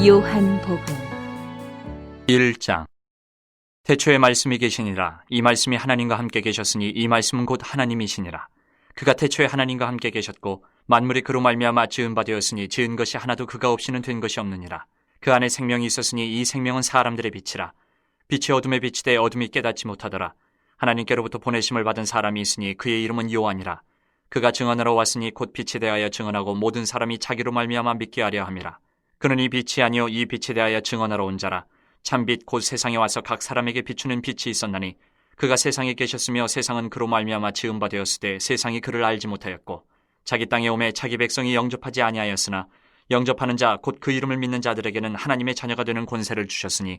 요한복음 1장. 태초에 말씀이 계시니라. 이 말씀이 하나님과 함께 계셨으니 이 말씀은 곧 하나님이시니라. 그가 태초에 하나님과 함께 계셨고 만물이 그로 말미암아 지은 바 되었으니 지은 것이 하나도 그가 없이는 된 것이 없느니라. 그 안에 생명이 있었으니 이 생명은 사람들의 빛이라. 빛이 어둠에 비치되 어둠이 깨닫지 못하더라. 하나님께로부터 보내심을 받은 사람이 있으니 그의 이름은 요한이라. 그가 증언하러 왔으니 곧 빛에 대하여 증언하고 모든 사람이 자기로 말미암아 믿게 하려 함이라. 그는 이 빛이 아니요 이 빛에 대하여 증언하러 온 자라. 참빛 곧 세상에 와서 각 사람에게 비추는 빛이 있었나니 그가 세상에 계셨으며 세상은 그로 말미암아 지은 바 되었으되 세상이 그를 알지 못하였고 자기 땅에 오매 자기 백성이 영접하지 아니하였으나 영접하는 자 곧 그 이름을 믿는 자들에게는 하나님의 자녀가 되는 권세를 주셨으니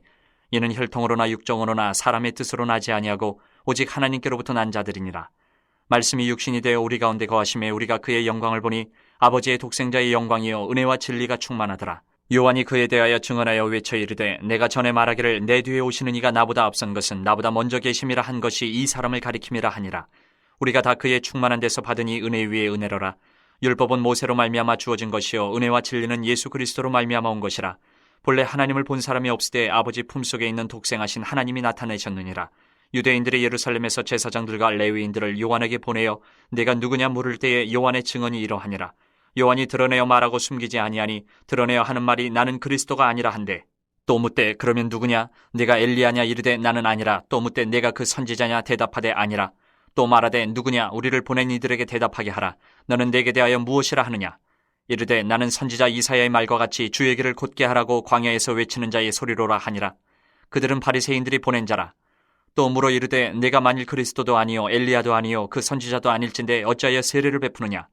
이는 혈통으로나 육정으로나 사람의 뜻으로 나지 아니하고 오직 하나님께로부터 난 자들이니라. 말씀이 육신이 되어 우리 가운데 거하심에 우리가 그의 영광을 보니 아버지의 독생자의 영광이요 은혜와 진리가 충만하더라. 요한이 그에 대하여 증언하여 외쳐 이르되 내가 전에 말하기를 내 뒤에 오시는 이가 나보다 앞선 것은 나보다 먼저 계심이라 한 것이 이 사람을 가리킴이라 하니라. 우리가 다 그의 충만한 데서 받으니 은혜 위에 은혜로라. 율법은 모세로 말미암아 주어진 것이요 은혜와 진리는 예수 그리스도로 말미암아 온 것이라. 본래 하나님을 본 사람이 없으되 아버지 품속에 있는 독생하신 하나님이 나타내셨느니라. 유대인들이 예루살렘에서 제사장들과 레위인들을 요한에게 보내어 내가 누구냐 물을 때에 요한의 증언이 이러하니라. 요한이 드러내어 말하고 숨기지 아니하니 드러내어 하는 말이 나는 그리스도가 아니라 한데 또 묻되 그러면 누구냐 내가 엘리야냐 이르되 나는 아니라 또 묻되 내가 그 선지자냐 대답하되 아니라 또 말하되 누구냐 우리를 보낸 이들에게 대답하게 하라. 너는 내게 대하여 무엇이라 하느냐 이르되 나는 선지자 이사야의 말과 같이 주의 길을 곧게 하라고 광야에서 외치는 자의 소리로라 하니라. 그들은 바리새인들이 보낸 자라. 또 물어 이르되 내가 만일 그리스도도 아니요 엘리야도 아니요 그 선지자도 아닐진데 어찌하여 세례를 베푸느냐.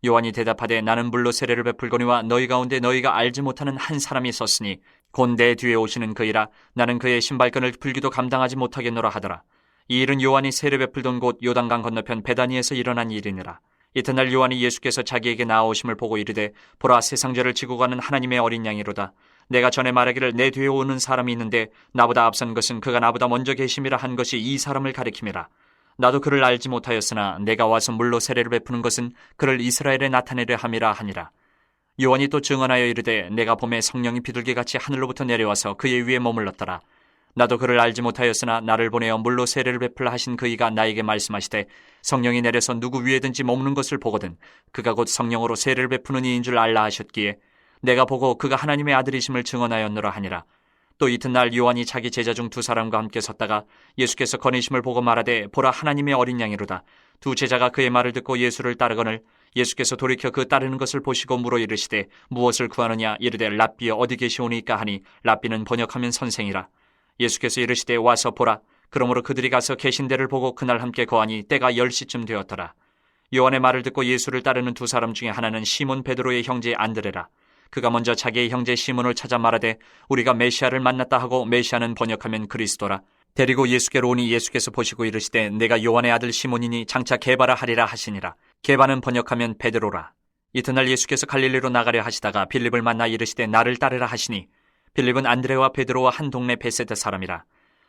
요한이 대답하되 나는 물로 세례를 베풀거니와 너희 가운데 너희가 알지 못하는 한 사람이 있었으니 곧 내 뒤에 오시는 그이라. 나는 그의 신발끈을 풀기도 감당하지 못하겠노라 하더라. 이 일은 요한이 세례 베풀던 곳 요단강 건너편 베다니에서 일어난 일이니라. 이튿날 요한이 예수께서 자기에게 나아오심을 보고 이르되 보라 세상죄를 지고 가는 하나님의 어린 양이로다. 내가 전에 말하기를 내 뒤에 오는 사람이 있는데 나보다 앞선 것은 그가 나보다 먼저 계심이라 한 것이 이 사람을 가리킴이라. 나도 그를 알지 못하였으나 내가 와서 물로 세례를 베푸는 것은 그를 이스라엘에 나타내려 함이라 하니라. 요한이 또 증언하여 이르되 내가 봄에 성령이 비둘기같이 하늘로부터 내려와서 그의 위에 머물렀더라. 나도 그를 알지 못하였으나 나를 보내어 물로 세례를 베풀라 하신 그이가 나에게 말씀하시되 성령이 내려서 누구 위에든지 머무는 것을 보거든 그가 곧 성령으로 세례를 베푸는 이인 줄 알라 하셨기에 내가 보고 그가 하나님의 아들이심을 증언하였노라 하니라. 또 이튿날 요한이 자기 제자 중 두 사람과 함께 섰다가 예수께서 거니심을 보고 말하되 보라 하나님의 어린 양이로다. 두 제자가 그의 말을 듣고 예수를 따르거늘 예수께서 돌이켜 그 따르는 것을 보시고 물어 이르시되 무엇을 구하느냐 이르되 랍비여 어디 계시오니까 하니 랍비는 번역하면 선생이라. 예수께서 이르시되 와서 보라. 그러므로 그들이 가서 계신 데를 보고 그날 함께 거하니 때가 10시쯤 되었더라. 요한의 말을 듣고 예수를 따르는 두 사람 중에 하나는 시몬 베드로의 형제 안드레라. 그가 먼저 자기의 형제 시몬을 찾아 말하되 우리가 메시아를 만났다 하고 메시아는 번역하면 그리스도라. 데리고 예수께로 오니 예수께서 보시고 이르시되 내가 요한의 아들 시몬이니 장차 게바라 하리라 하시니라. 게바는 번역하면 베드로라. 이튿날 예수께서 갈릴리로 나가려 하시다가 빌립을 만나 이르시되 나를 따르라 하시니 빌립은 안드레와 베드로와 한 동네 베세다 사람이라.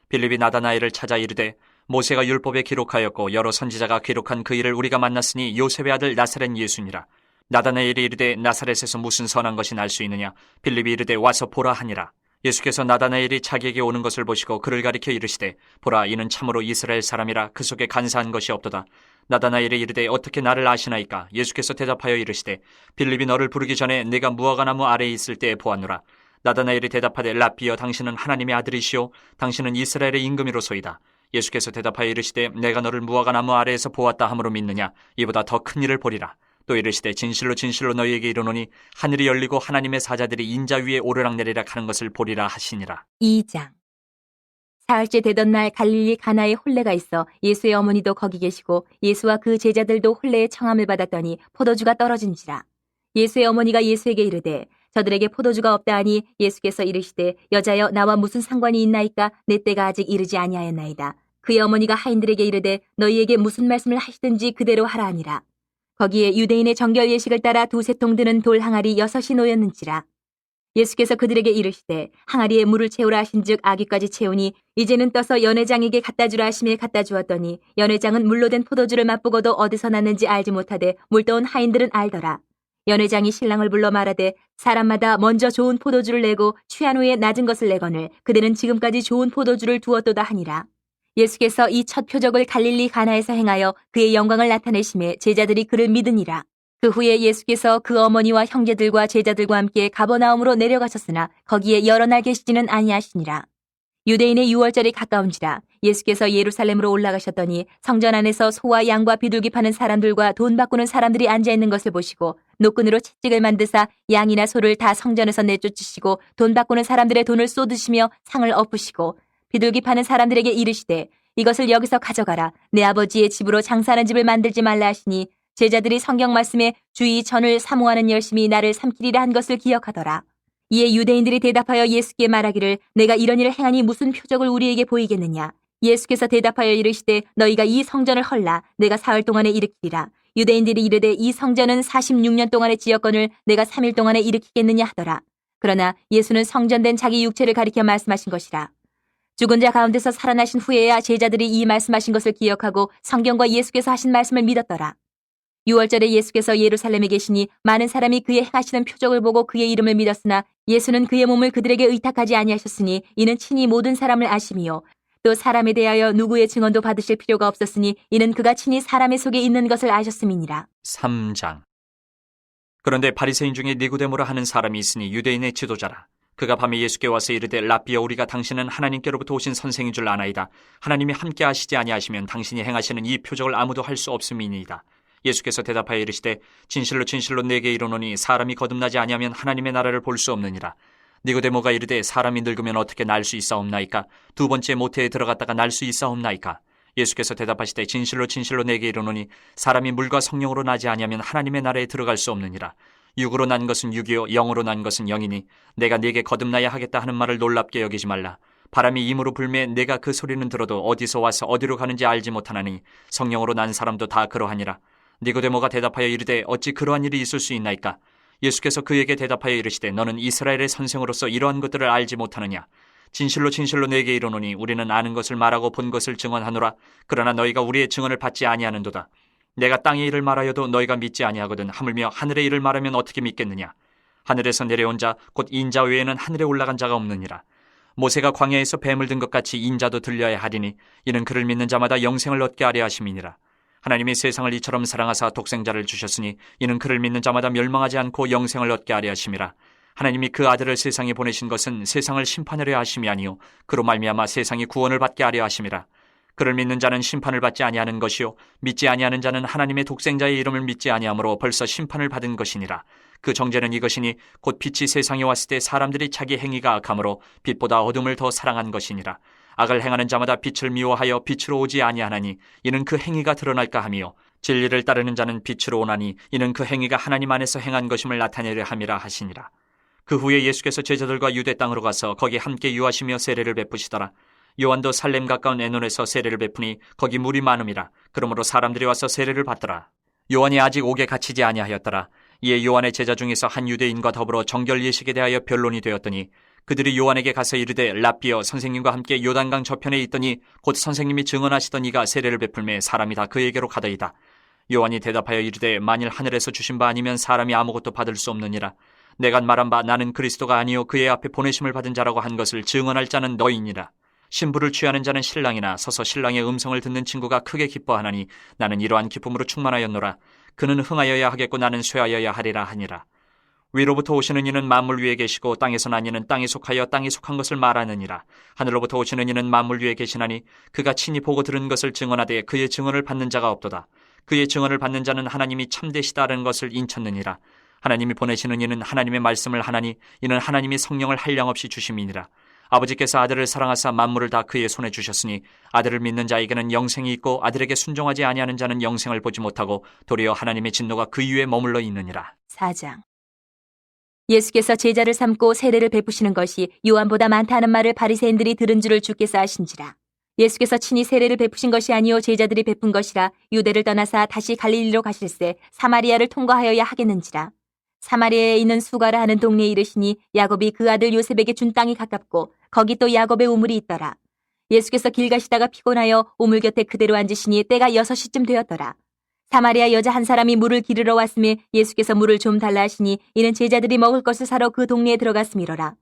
빌립이 나다나엘을 찾아 이르되 모세가 율법에 기록하였고 여러 선지자가 기록한 그 일을 우리가 만났으니 요셉의 아들 나사렛 예수니라. 나다나엘이 이르되 나사렛에서 무슨 선한 것이 날 수 있느냐. 빌립이 이르되 와서 보라 하니라. 예수께서 나다나엘이 자기에게 오는 것을 보시고 그를 가리켜 이르시되 보라 이는 참으로 이스라엘 사람이라 그 속에 간사한 것이 없도다. 나다나엘이 이르되 어떻게 나를 아시나이까. 예수께서 대답하여 이르시되 빌립이 너를 부르기 전에 내가 무화과 나무 아래에 있을 때에 보았노라. 나다나엘이 대답하되 랍비여 당신은 하나님의 아들이시오 당신은 이스라엘의 임금이로소이다. 예수께서 대답하여 이르시되 내가 너를 무화과 나무 아래에서 보았다 함으로 믿느냐. 이보다 더 큰 일을 보리라. 또 이르시되 진실로 진실로 너희에게 이르노니 하늘이 열리고 하나님의 사자들이 인자 위에 오르락내리락 하는 것을 보리라 하시니라. 2장 사흘째 되던 날 갈릴리 가나에 혼례가 있어 예수의 어머니도 거기 계시고 예수와 그 제자들도 혼례의 청함을 받았더니 포도주가 떨어진지라. 예수의 어머니가 예수에게 이르되 저들에게 포도주가 없다 하니 예수께서 이르시되 여자여 나와 무슨 상관이 있나이까 내 때가 아직 이르지 아니하였나이다. 그의 어머니가 하인들에게 이르되 너희에게 무슨 말씀을 하시든지 그대로 하라 하니라. 거기에 유대인의 정결 예식을 따라 두세 통 드는 돌 항아리 6이 놓였는지라. 예수께서 그들에게 이르시되 항아리에 물을 채우라 하신즉 아귀까지 채우니 이제는 떠서 연회장에게 갖다 주라 하시매 갖다 주었더니 연회장은 물로 된 포도주를 맛보고도 어디서 났는지 알지 못하되 물떠온 하인들은 알더라. 연회장이 신랑을 불러 말하되 사람마다 먼저 좋은 포도주를 내고 취한 후에 낮은 것을 내거늘 그대는 지금까지 좋은 포도주를 두었도다 하니라. 예수께서 이 첫 표적을 갈릴리 가나에서 행하여 그의 영광을 나타내심에 제자들이 그를 믿으니라. 그 후에 예수께서 그 어머니와 형제들과 제자들과 함께 가버나움으로 내려가셨으나 거기에 여러 날 계시지는 아니하시니라. 유대인의 유월절이 가까운지라 예수께서 예루살렘으로 올라가셨더니 성전 안에서 소와 양과 비둘기 파는 사람들과 돈 바꾸는 사람들이 앉아있는 것을 보시고 노끈으로 채찍을 만드사 양이나 소를 다 성전에서 내쫓으시고 돈 바꾸는 사람들의 돈을 쏟으시며 상을 엎으시고 비둘기 파는 사람들에게 이르시되 이것을 여기서 가져가라. 내 아버지의 집으로 장사하는 집을 만들지 말라 하시니 제자들이 성경 말씀에 주의 전을 사모하는 열심히 나를 삼키리라 한 것을 기억하더라. 이에 유대인들이 대답하여 예수께 말하기를 내가 이런 일을 행하니 무슨 표적을 우리에게 보이겠느냐. 예수께서 대답하여 이르시되 너희가 이 성전을 헐라. 내가 사흘 동안에 일으키리라. 유대인들이 이르되 이 성전은 46년 동안에 지었거늘 내가 3일 동안에 일으키겠느냐 하더라. 그러나 예수는 성전된 자기 육체를 가리켜 말씀하신 것이라. 죽은 자 가운데서 살아나신 후에야 제자들이 이 말씀하신 것을 기억하고 성경과 예수께서 하신 말씀을 믿었더라. 유월절에 예수께서 예루살렘에 계시니 많은 사람이 그의 행하시는 표적을 보고 그의 이름을 믿었으나 예수는 그의 몸을 그들에게 의탁하지 아니하셨으니 이는 친히 모든 사람을 아심이요 또 사람에 대하여 누구의 증언도 받으실 필요가 없었으니 이는 그가 친히 사람의 속에 있는 것을 아셨음이니라. 3장. 그런데 바리새인 중에 니고데모라 하는 사람이 있으니 유대인의 지도자라. 그가 밤에 예수께 와서 이르되 라삐여 우리가 당신은 하나님께로부터 오신 선생인 줄 아나이다. 하나님이 함께 하시지 아니하시면 당신이 행하시는 이 표적을 아무도 할 수 없음이니이다. 예수께서 대답하여 이르시되 진실로 진실로 내게 이르노니 사람이 거듭나지 아니하면 하나님의 나라를 볼 수 없느니라. 니고데모가 이르되 사람이 늙으면 어떻게 날 수 있사옵나이까? 두 번째 모태에 들어갔다가 날 수 있사옵나이까? 예수께서 대답하시되 진실로 진실로 내게 이르노니 사람이 물과 성령으로 나지 아니하면 하나님의 나라에 들어갈 수 없느니라. 육으로 난 것은 육이요 영으로 난 것은 영이니 내가 네게 거듭나야 하겠다 하는 말을 놀랍게 여기지 말라. 바람이 임으로 불매 내가 그 소리는 들어도 어디서 와서 어디로 가는지 알지 못하나니 성령으로 난 사람도 다 그러하니라. 니고데모가 대답하여 이르되 어찌 그러한 일이 있을 수 있나이까? 예수께서 그에게 대답하여 이르시되 너는 이스라엘의 선생으로서 이러한 것들을 알지 못하느냐? 진실로 진실로 내게 이르노니 우리는 아는 것을 말하고 본 것을 증언하노라. 그러나 너희가 우리의 증언을 받지 아니하는도다. 내가 땅의 일을 말하여도 너희가 믿지 아니하거든 하물며 하늘의 일을 말하면 어떻게 믿겠느냐? 하늘에서 내려온 자 곧 인자 외에는 하늘에 올라간 자가 없느니라. 모세가 광야에서 뱀을 든 것 같이 인자도 들려야 하리니 이는 그를 믿는 자마다 영생을 얻게 하려 하심이니라. 하나님이 세상을 이처럼 사랑하사 독생자를 주셨으니 이는 그를 믿는 자마다 멸망하지 않고 영생을 얻게 하려 하심이라. 하나님이 그 아들을 세상에 보내신 것은 세상을 심판하려 하심이 아니요 그로 말미암아 세상이 구원을 받게 하려 하심이라. 그를 믿는 자는 심판을 받지 아니하는 것이요 믿지 아니하는 자는 하나님의 독생자의 이름을 믿지 아니하므로 벌써 심판을 받은 것이니라. 그 정죄는 이것이니 곧 빛이 세상에 왔을 때 사람들이 자기 행위가 악함으로 빛보다 어둠을 더 사랑한 것이니라. 악을 행하는 자마다 빛을 미워하여 빛으로 오지 아니하나니 이는 그 행위가 드러날까 하며 진리를 따르는 자는 빛으로 오나니 이는 그 행위가 하나님 안에서 행한 것임을 나타내려 함이라 하시니라. 그 후에 예수께서 제자들과 유대 땅으로 가서 거기 함께 유하시며 세례를 베푸시더라. 요한도 살렘 가까운 에논에서 세례를 베푸니 거기 물이 많음이라. 그러므로 사람들이 와서 세례를 받더라. 요한이 아직 옥에 갇히지 아니하였더라. 이에 요한의 제자 중에서 한 유대인과 더불어 정결 예식에 대하여 변론이 되었더니 그들이 요한에게 가서 이르되 라삐여 선생님과 함께 요단강 저편에 있더니 곧 선생님이 증언하시던 이가 세례를 베풀매 사람이 다 그에게로 가더이다. 요한이 대답하여 이르되 만일 하늘에서 주신 바 아니면 사람이 아무것도 받을 수 없느니라. 내가 말한 바 나는 그리스도가 아니요 그의 앞에 보내심을 받은 자라고 한 것을 증언할 자는 너희니라. 신부를 취하는 자는 신랑이나 서서 신랑의 음성을 듣는 친구가 크게 기뻐하나니 나는 이러한 기쁨으로 충만하였노라. 그는 흥하여야 하겠고 나는 쇠하여야 하리라 하니라. 위로부터 오시는 이는 만물 위에 계시고 땅에서 난 이는 땅에 속하여 땅에 속한 것을 말하느니라. 하늘로부터 오시는 이는 만물 위에 계시나니 그가 친히 보고 들은 것을 증언하되 그의 증언을 받는 자가 없도다. 그의 증언을 받는 자는 하나님이 참되시다는 것을 인쳤느니라. 하나님이 보내시는 이는 하나님의 말씀을 하나니 이는 하나님이 성령을 한량없이 주심이니라. 아버지께서 아들을 사랑하사 만물을 다 그의 손에 주셨으니 아들을 믿는 자에게는 영생이 있고 아들에게 순종하지 아니하는 자는 영생을 보지 못하고 도리어 하나님의 진노가 그 위에 머물러 있느니라. 4장. 예수께서 제자를 삼고 세례를 베푸시는 것이 요한보다 많다는 말을 바리새인들이 들은 줄을 주께서 아신지라. 예수께서 친히 세례를 베푸신 것이 아니요 제자들이 베푼 것이라. 유대를 떠나사 다시 갈릴리로 가실새 사마리아를 통과하여야 하겠는지라. 사마리아에 있는 수가라 하는 동네에 이르시니 야곱이 그 아들 요셉에게 준 땅이 가깝고 거기 또 야곱의 우물이 있더라. 예수께서 길 가시다가 피곤하여 우물 곁에 그대로 앉으시니 때가 6시쯤 되었더라. 사마리아 여자 한 사람이 물을 기르러 왔음에 예수께서 물을 좀 달라 하시니 이는 제자들이 먹을 것을 사러 그 동네에 들어갔음이로라.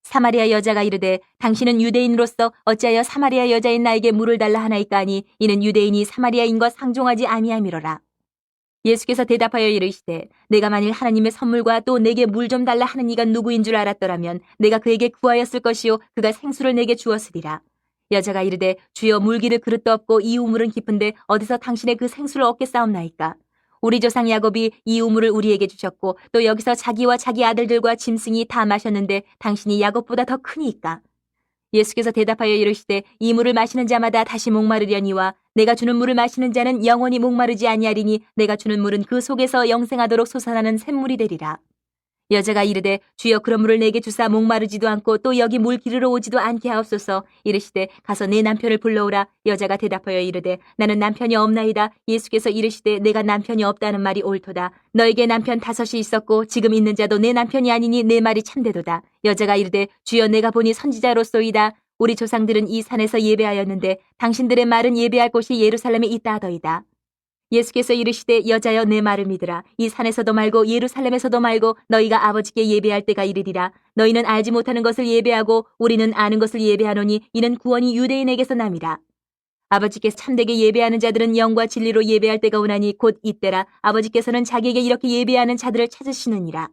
사마리아 여자가 이르되 당신은 유대인으로서 어찌하여 사마리아 여자인 나에게 물을 달라 하나이까 하니 이는 유대인이 사마리아인과 상종하지 아니함이로라. 예수께서 대답하여 이르시되 내가 만일 하나님의 선물과 또 내게 물 좀 달라 하는 이가 누구인 줄 알았더라면 내가 그에게 구하였을 것이요 그가 생수를 내게 주었으리라. 여자가 이르되 주여 물기를 그릇도 없고 이 우물은 깊은데 어디서 당신의 그 생수를 얻겠사옵나이까. 우리 조상 야곱이 이 우물을 우리에게 주셨고 또 여기서 자기와 자기 아들들과 짐승이 다 마셨는데 당신이 야곱보다 더 크니까. 예수께서 대답하여 이르시되 이 물을 마시는 자마다 다시 목마르려니와 내가 주는 물을 마시는 자는 영원히 목마르지 아니하리니 내가 주는 물은 그 속에서 영생하도록 솟아나는 샘물이 되리라. 여자가 이르되 주여 그런 물을 내게 주사 목마르지도 않고 또 여기 물 기르러 오지도 않게 하옵소서. 이르시되 가서 내 남편을 불러오라. 여자가 대답하여 이르되 나는 남편이 없나이다. 예수께서 이르시되 내가 남편이 없다는 말이 옳도다. 너에게 남편 5이 있었고 지금 있는 자도 내 남편이 아니니 내 말이 참되도다. 여자가 이르되 주여 내가 보니 선지자로소이다. 우리 조상들은 이 산에서 예배하였는데 당신들의 말은 예배할 곳이 예루살렘에 있다 하더이다. 예수께서 이르시되 여자여 내 말을 믿으라. 이 산에서도 말고 예루살렘에서도 말고 너희가 아버지께 예배할 때가 이르리라. 너희는 알지 못하는 것을 예배하고 우리는 아는 것을 예배하노니 이는 구원이 유대인에게서 남이라. 아버지께서 참되게 예배하는 자들은 영과 진리로 예배할 때가 오나니 곧 이때라. 아버지께서는 자기에게 이렇게 예배하는 자들을 찾으시느니라.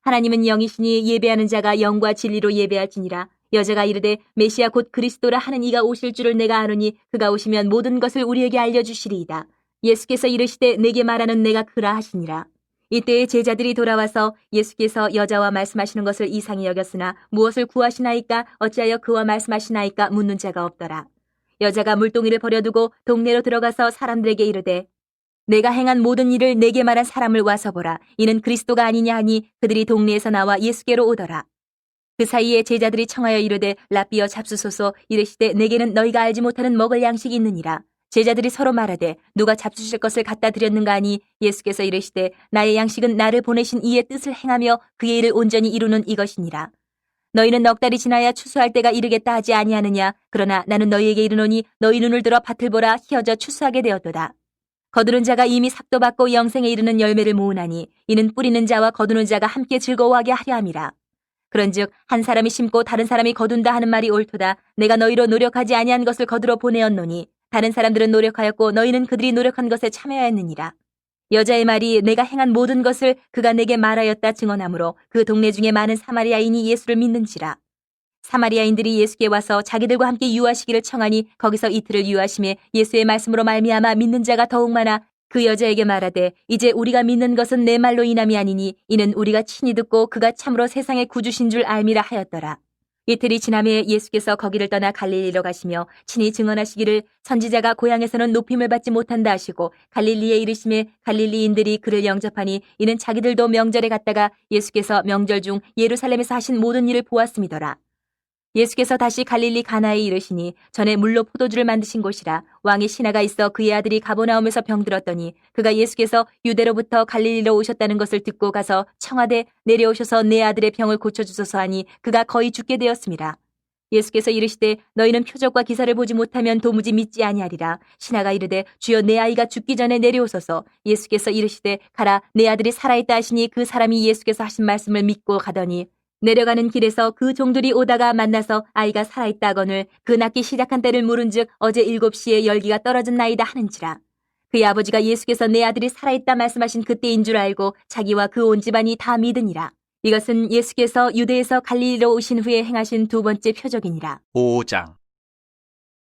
하나님은 영이시니 예배하는 자가 영과 진리로 예배할지니라. 여자가 이르되 메시아 곧 그리스도라 하는 이가 오실 줄을 내가 아노니 그가 오시면 모든 것을 우리에게 알려주시리이다. 예수께서 이르시되 내게 말하는 내가 그라 하시니라. 이때에 제자들이 돌아와서 예수께서 여자와 말씀하시는 것을 이상히 여겼으나 무엇을 구하시나이까 어찌하여 그와 말씀하시나이까 묻는 자가 없더라. 여자가 물동이를 버려두고 동네로 들어가서 사람들에게 이르되 내가 행한 모든 일을 내게 말한 사람을 와서 보라. 이는 그리스도가 아니냐 하니 그들이 동네에서 나와 예수께로 오더라. 그 사이에 제자들이 청하여 이르되 랍비여 잡수소서. 이르시되 내게는 너희가 알지 못하는 먹을 양식이 있느니라. 제자들이 서로 말하되 누가 잡수실 것을 갖다 드렸는가 하니 예수께서 이르시되 나의 양식은 나를 보내신 이의 뜻을 행하며 그의 일을 온전히 이루는 이것이니라. 너희는 넉 달이 지나야 추수할 때가 이르겠다 하지 아니하느냐. 그러나 나는 너희에게 이르노니 너희 눈을 들어 밭을 보라. 희어져 추수하게 되었도다. 거두는 자가 이미 삭도 받고 영생에 이르는 열매를 모으나니 이는 뿌리는 자와 거두는 자가 함께 즐거워하게 하려 함이라. 그런즉 한 사람이 심고 다른 사람이 거둔다 하는 말이 옳도다. 내가 너희로 노력하지 아니한 것을 거두러 보내었노니 다른 사람들은 노력하였고 너희는 그들이 노력한 것에 참여하였느니라. 여자의 말이 내가 행한 모든 것을 그가 내게 말하였다 증언하므로 그 동네 중에 많은 사마리아인이 예수를 믿는지라. 사마리아인들이 예수께 와서 자기들과 함께 유하시기를 청하니 거기서 이틀을 유하심에 예수의 말씀으로 말미암아 믿는 자가 더욱 많아 그 여자에게 말하되 이제 우리가 믿는 것은 내 말로 인함이 아니니 이는 우리가 친히 듣고 그가 참으로 세상의 구주신 줄 알미라 하였더라. 이틀이 지남에 예수께서 거기를 떠나 갈릴리로 가시며 친히 증언하시기를 선지자가 고향에서는 높임을 받지 못한다 하시고 갈릴리에 이르심에 갈릴리인들이 그를 영접하니 이는 자기들도 명절에 갔다가 예수께서 명절 중 예루살렘에서 하신 모든 일을 보았음이더라. 예수께서 다시 갈릴리 가나에 이르시니 전에 물로 포도주를 만드신 곳이라. 왕의 신하가 있어 그의 아들이 가버나움에서 병들었더니 그가 예수께서 유대로부터 갈릴리로 오셨다는 것을 듣고 가서 청하되 내려오셔서 내 아들의 병을 고쳐주소서 하니 그가 거의 죽게 되었습니다. 예수께서 이르시되 너희는 표적과 기사를 보지 못하면 도무지 믿지 아니하리라. 신하가 이르되 주여 내 아이가 죽기 전에 내려오소서. 예수께서 이르시되 가라 내 아들이 살아있다 하시니 그 사람이 예수께서 하신 말씀을 믿고 가더니 내려가는 길에서 그 종들이 오다가 만나서 아이가 살아있다거늘 그 낳기 시작한 때를 물은즉 어제 7시에 열기가 떨어진 나이다 하는지라. 그의 아버지가 예수께서 내 아들이 살아있다 말씀하신 그때인 줄 알고 자기와 그 온 집안이 다 믿으니라. 이것은 예수께서 유대에서 갈릴리로 오신 후에 행하신 두 번째 표적이니라. 5장.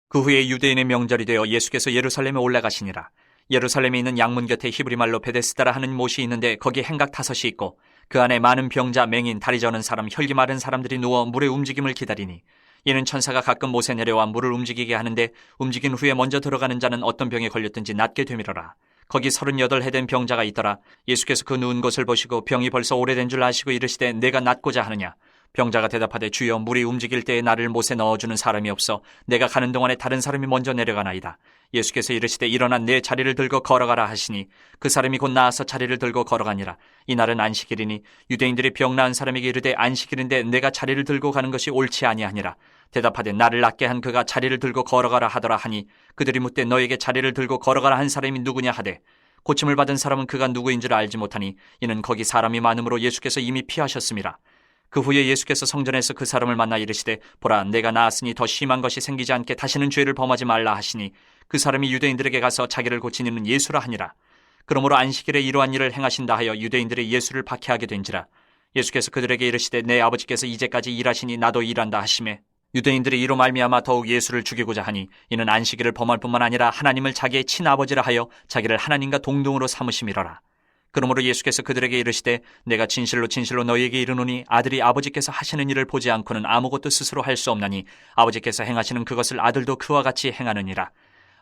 그 후에 유대인의 명절이 되어 예수께서 예루살렘에 올라가시니라. 예루살렘에 있는 양문 곁에 히브리말로 베데스다라 하는 못이 있는데 거기 행각 5이 있고 그 안에 많은 병자, 맹인, 다리 저는 사람, 혈기 마른 사람들이 누워 물의 움직임을 기다리니 이는 천사가 가끔 못에 내려와 물을 움직이게 하는데 움직인 후에 먼저 들어가는 자는 어떤 병에 걸렸든지 낫게 되밀어라. 거기 38해 된 병자가 있더라. 예수께서 그 누운 것을 보시고 병이 벌써 오래된 줄 아시고 이르시되 내가 낫고자 하느냐. 병자가 대답하되 주여 물이 움직일 때에 나를 못에 넣어주는 사람이 없어 내가 가는 동안에 다른 사람이 먼저 내려가나이다. 예수께서 이르시되 일어나 내 자리를 들고 걸어가라 하시니 그 사람이 곧 나아서 자리를 들고 걸어가니라. 이날은 안식일이니 유대인들이 병 나은 사람에게 이르되 안식일인데 내가 자리를 들고 가는 것이 옳지 아니하니라. 대답하되 나를 낫게 한 그가 자리를 들고 걸어가라 하더라 하니 그들이 묻되 너에게 자리를 들고 걸어가라 한 사람이 누구냐 하되 고침을 받은 사람은 그가 누구인 줄 알지 못하니 이는 거기 사람이 많음으로 예수께서 이미 피하셨습니다. 그 후에 예수께서 성전에서 그 사람을 만나 이르시되 보라 내가 나았으니 더 심한 것이 생기지 않게 다시는 죄를 범하지 말라 하시니 그 사람이 유대인들에게 가서 자기를 고친 이는 예수라 하니라. 그러므로 안식일에 이러한 일을 행하신다 하여 유대인들이 예수를 박해하게 된지라. 예수께서 그들에게 이르시되 내 아버지께서 이제까지 일하시니 나도 일한다 하시매 유대인들이 이로 말미암아 더욱 예수를 죽이고자 하니 이는 안식일을 범할 뿐만 아니라 하나님을 자기의 친아버지라 하여 자기를 하나님과 동등으로 삼으심이로라. 그러므로 예수께서 그들에게 이르시되 내가 진실로 진실로 너희에게 이르노니 아들이 아버지께서 하시는 일을 보지 않고는 아무것도 스스로 할 수 없나니 아버지께서 행하시는 그것을 아들도 그와 같이 행하느니라.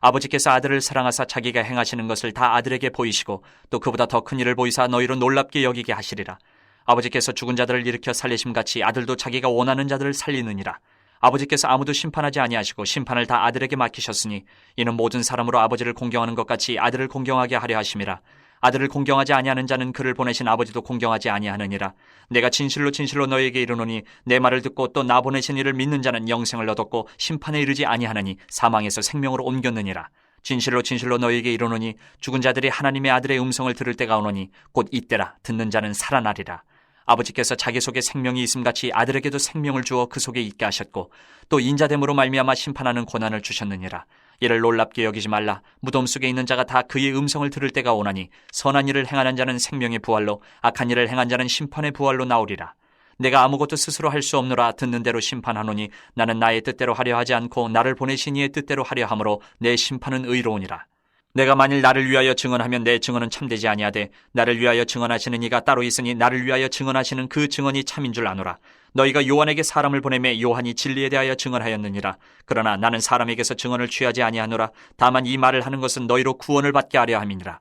아버지께서 아들을 사랑하사 자기가 행하시는 것을 다 아들에게 보이시고 또 그보다 더 큰 일을 보이사 너희로 놀랍게 여기게 하시리라. 아버지께서 죽은 자들을 일으켜 살리심같이 아들도 자기가 원하는 자들을 살리느니라. 아버지께서 아무도 심판하지 아니하시고 심판을 다 아들에게 맡기셨으니 이는 모든 사람으로 아버지를 공경하는 것 같이 아들을 공경하게 하려 하심이라. 아들을 공경하지 아니하는 자는 그를 보내신 아버지도 공경하지 아니하느니라. 내가 진실로 진실로 너희에게 이르노니 내 말을 듣고 또 나 보내신 이를 믿는 자는 영생을 얻었고 심판에 이르지 아니하나니 사망에서 생명으로 옮겼느니라. 진실로 진실로 너희에게 이르노니 죽은 자들이 하나님의 아들의 음성을 들을 때가 오노니 곧 이때라. 듣는 자는 살아나리라. 아버지께서 자기 속에 생명이 있음같이 아들에게도 생명을 주어 그 속에 있게 하셨고 또 인자됨으로 말미암아 심판하는 고난을 주셨느니라. 이를 놀랍게 여기지 말라. 무덤 속에 있는 자가 다 그의 음성을 들을 때가 오나니 선한 일을 행하는 자는 생명의 부활로 악한 일을 행한 자는 심판의 부활로 나오리라. 내가 아무것도 스스로 할 수 없노라. 듣는 대로 심판하노니 나는 나의 뜻대로 하려 하지 않고 나를 보내신 이의 뜻대로 하려 함으로 내 심판은 의로우니라. 내가 만일 나를 위하여 증언하면 내 증언은 참되지 아니하되 나를 위하여 증언하시는 이가 따로 있으니 나를 위하여 증언하시는 그 증언이 참인 줄 아노라. 너희가 요한에게 사람을 보내매 요한이 진리에 대하여 증언하였느니라. 그러나 나는 사람에게서 증언을 취하지 아니하노라. 다만 이 말을 하는 것은 너희로 구원을 받게 하려 함이니라.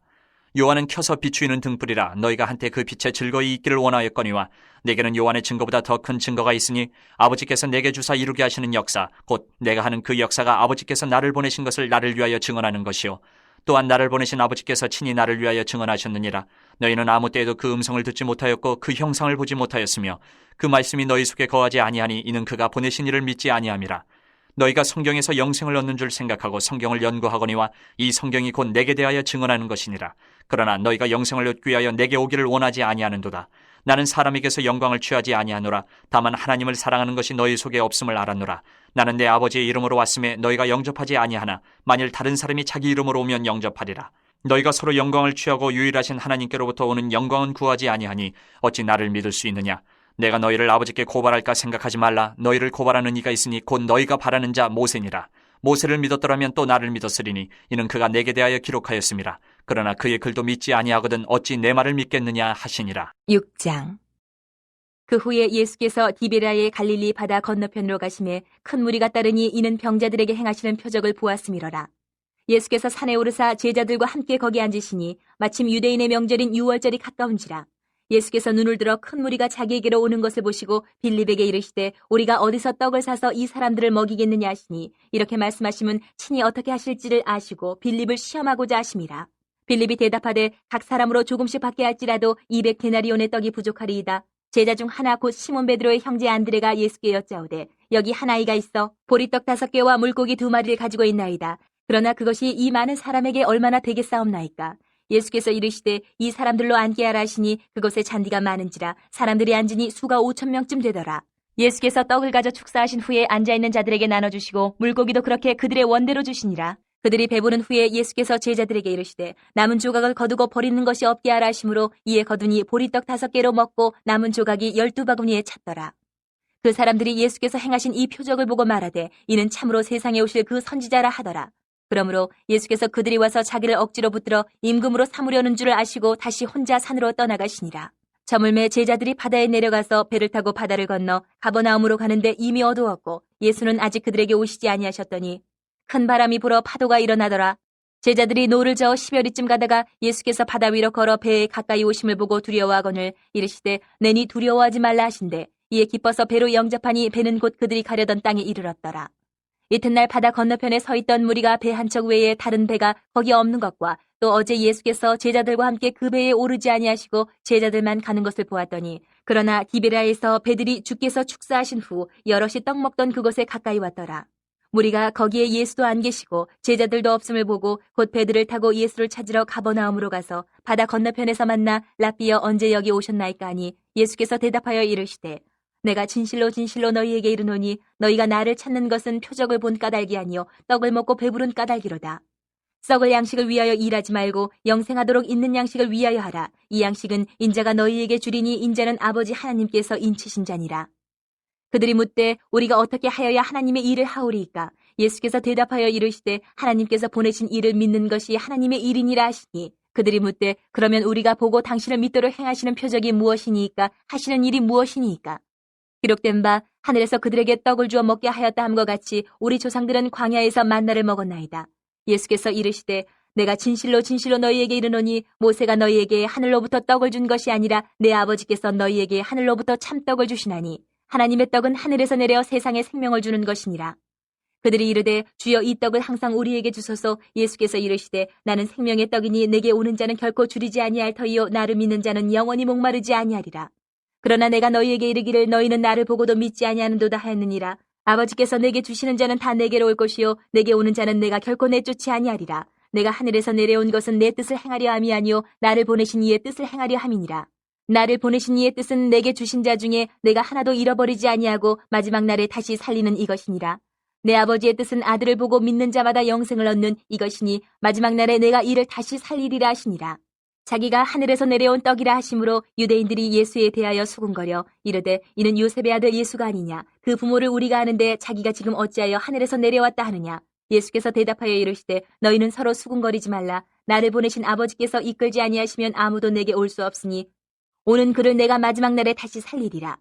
요한은 켜서 비추이는 등불이라. 너희가 한때 그 빛에 즐거이 있기를 원하였거니와 내게는 요한의 증거보다 더 큰 증거가 있으니 아버지께서 내게 주사 이루게 하시는 역사 곧 내가 하는 그 역사가 아버지께서 나를 보내신 것을 나를 위하여 증언하는 것이요 또한 나를 보내신 아버지께서 친히 나를 위하여 증언하셨느니라. 너희는 아무 때에도 그 음성을 듣지 못하였고 그 형상을 보지 못하였으며 그 말씀이 너희 속에 거하지 아니하니 이는 그가 보내신 이를 믿지 아니함이라. 너희가 성경에서 영생을 얻는 줄 생각하고 성경을 연구하거니와 이 성경이 곧 내게 대하여 증언하는 것이니라. 그러나 너희가 영생을 얻기 위하여 내게 오기를 원하지 아니하는도다. 나는 사람에게서 영광을 취하지 아니하노라. 다만 하나님을 사랑하는 것이 너희 속에 없음을 알았노라. 나는 내 아버지의 이름으로 왔음에 너희가 영접하지 아니하나 만일 다른 사람이 자기 이름으로 오면 영접하리라. 너희가 서로 영광을 취하고 유일하신 하나님께로부터 오는 영광은 구하지 아니하니 어찌 나를 믿을 수 있느냐. 내가 너희를 아버지께 고발할까 생각하지 말라. 너희를 고발하는 이가 있으니 곧 너희가 바라는 자 모세니라. 모세를 믿었더라면 또 나를 믿었으리니 이는 그가 내게 대하여 기록하였음이라. 그러나 그의 글도 믿지 아니하거든 어찌 내 말을 믿겠느냐 하시니라. 6장. 그 후에 예수께서 디베라의 갈릴리 바다 건너편으로 가심에 큰 무리가 따르니 이는 병자들에게 행하시는 표적을 보았음이로라. 예수께서 산에 오르사 제자들과 함께 거기 앉으시니 마침 유대인의 명절인 유월절이 가까운지라. 예수께서 눈을 들어 큰 무리가 자기에게로 오는 것을 보시고 빌립에게 이르시되 우리가 어디서 떡을 사서 이 사람들을 먹이겠느냐 하시니 이렇게 말씀하시면 친히 어떻게 하실지를 아시고 빌립을 시험하고자 하심이라. 빌립이 대답하되 각 사람으로 조금씩 받게 할지라도 200데나리온의 떡이 부족하리이다. 제자 중 하나 곧 시몬 베드로의 형제 안드레가 예수께 여짜오되 여기 한 아이가 있어 보리떡 5개와 물고기 2마리를 가지고 있나이다. 그러나 그것이 이 많은 사람에게 얼마나 되겠사옵나이까. 예수께서 이르시되 이 사람들로 앉게 하라 하시니 그곳에 잔디가 많은지라 사람들이 앉으니 수가 5,000명쯤 되더라. 예수께서 떡을 가져 축사하신 후에 앉아있는 자들에게 나눠주시고 물고기도 그렇게 그들의 원대로 주시니라. 그들이 배부른 후에 예수께서 제자들에게 이르시되 남은 조각을 거두고 버리는 것이 없게 하라 하시므로 이에 거두니 보리떡 5개로 먹고 남은 조각이 12바구니에 찼더라. 그 사람들이 예수께서 행하신 이 표적을 보고 말하되 이는 참으로 세상에 오실 그 선지자라 하더라. 그러므로 예수께서 그들이 와서 자기를 억지로 붙들어 임금으로 삼으려는 줄을 아시고 다시 혼자 산으로 떠나가시니라. 저물매 제자들이 바다에 내려가서 배를 타고 바다를 건너 가버나움으로 가는데 이미 어두웠고 예수는 아직 그들에게 오시지 아니하셨더니 큰 바람이 불어 파도가 일어나더라. 제자들이 노를 저어 10여리쯤 가다가 예수께서 바다 위로 걸어 배에 가까이 오심을 보고 두려워하거늘 이르시되 내니 두려워하지 말라 하신대 이에 기뻐서 배로 영접하니 배는 곧 그들이 가려던 땅에 이르렀더라. 이튿날 바다 건너편에 서 있던 무리가 배 한 척 외에 다른 배가 거기 없는 것과 또 어제 예수께서 제자들과 함께 그 배에 오르지 아니하시고 제자들만 가는 것을 보았더니 그러나 디베라에서 배들이 주께서 축사하신 후 여럿이 떡 먹던 그곳에 가까이 왔더라. 무리가 거기에 예수도 안 계시고 제자들도 없음을 보고 곧 배들을 타고 예수를 찾으러 가버나움으로 가서 바다 건너편에서 만나 랍비여 언제 여기 오셨나이까 하니 예수께서 대답하여 이르시되 내가 진실로 진실로 너희에게 이르노니 너희가 나를 찾는 것은 표적을 본 까닭이 아니요 떡을 먹고 배부른 까닭이로다. 썩을 양식을 위하여 일하지 말고 영생하도록 있는 양식을 위하여 하라. 이 양식은 인자가 너희에게 주리니 인자는 아버지 하나님께서 인치신 자니라. 그들이 묻되 우리가 어떻게 하여야 하나님의 일을 하오리이까? 예수께서 대답하여 이르시되 하나님께서 보내신 일을 믿는 것이 하나님의 일이니라 하시니 그들이 묻되 그러면 우리가 보고 당신을 믿도록 행하시는 표적이 무엇이니이까? 하시는 일이 무엇이니이까? 기록된 바 하늘에서 그들에게 떡을 주어 먹게 하였다 함과 같이 우리 조상들은 광야에서 만나를 먹었나이다. 예수께서 이르시되 내가 진실로 진실로 너희에게 이르노니 모세가 너희에게 하늘로부터 떡을 준 것이 아니라 내 아버지께서 너희에게 하늘로부터 참떡을 주시나니 하나님의 떡은 하늘에서 내려 세상에 생명을 주는 것이니라. 그들이 이르되 주여 이 떡을 항상 우리에게 주소서. 예수께서 이르시되 나는 생명의 떡이니 내게 오는 자는 결코 줄이지 아니할 터이요 나를 믿는 자는 영원히 목마르지 아니하리라. 그러나 내가 너희에게 이르기를 너희는 나를 보고도 믿지 아니하는도다 하였느니라. 아버지께서 내게 주시는 자는 다 내게로 올 것이요 내게 오는 자는 내가 결코 내쫓지 아니하리라. 내가 하늘에서 내려온 것은 내 뜻을 행하려 함이 아니요 나를 보내신 이의 뜻을 행하려 함이니라. 나를 보내신 이의 뜻은 내게 주신 자 중에 내가 하나도 잃어버리지 아니하고 마지막 날에 다시 살리는 이것이니라. 내 아버지의 뜻은 아들을 보고 믿는 자마다 영생을 얻는 이것이니 마지막 날에 내가 이를 다시 살리리라 하시니라. 자기가 하늘에서 내려온 떡이라 하심으로 유대인들이 예수에 대하여 수군거려 이르되 이는 요셉의 아들 예수가 아니냐. 그 부모를 우리가 아는데 자기가 지금 어찌하여 하늘에서 내려왔다 하느냐. 예수께서 대답하여 이르시되 너희는 서로 수군거리지 말라. 나를 보내신 아버지께서 이끌지 아니하시면 아무도 내게 올 수 없으니 오는 그를 내가 마지막 날에 다시 살리리라.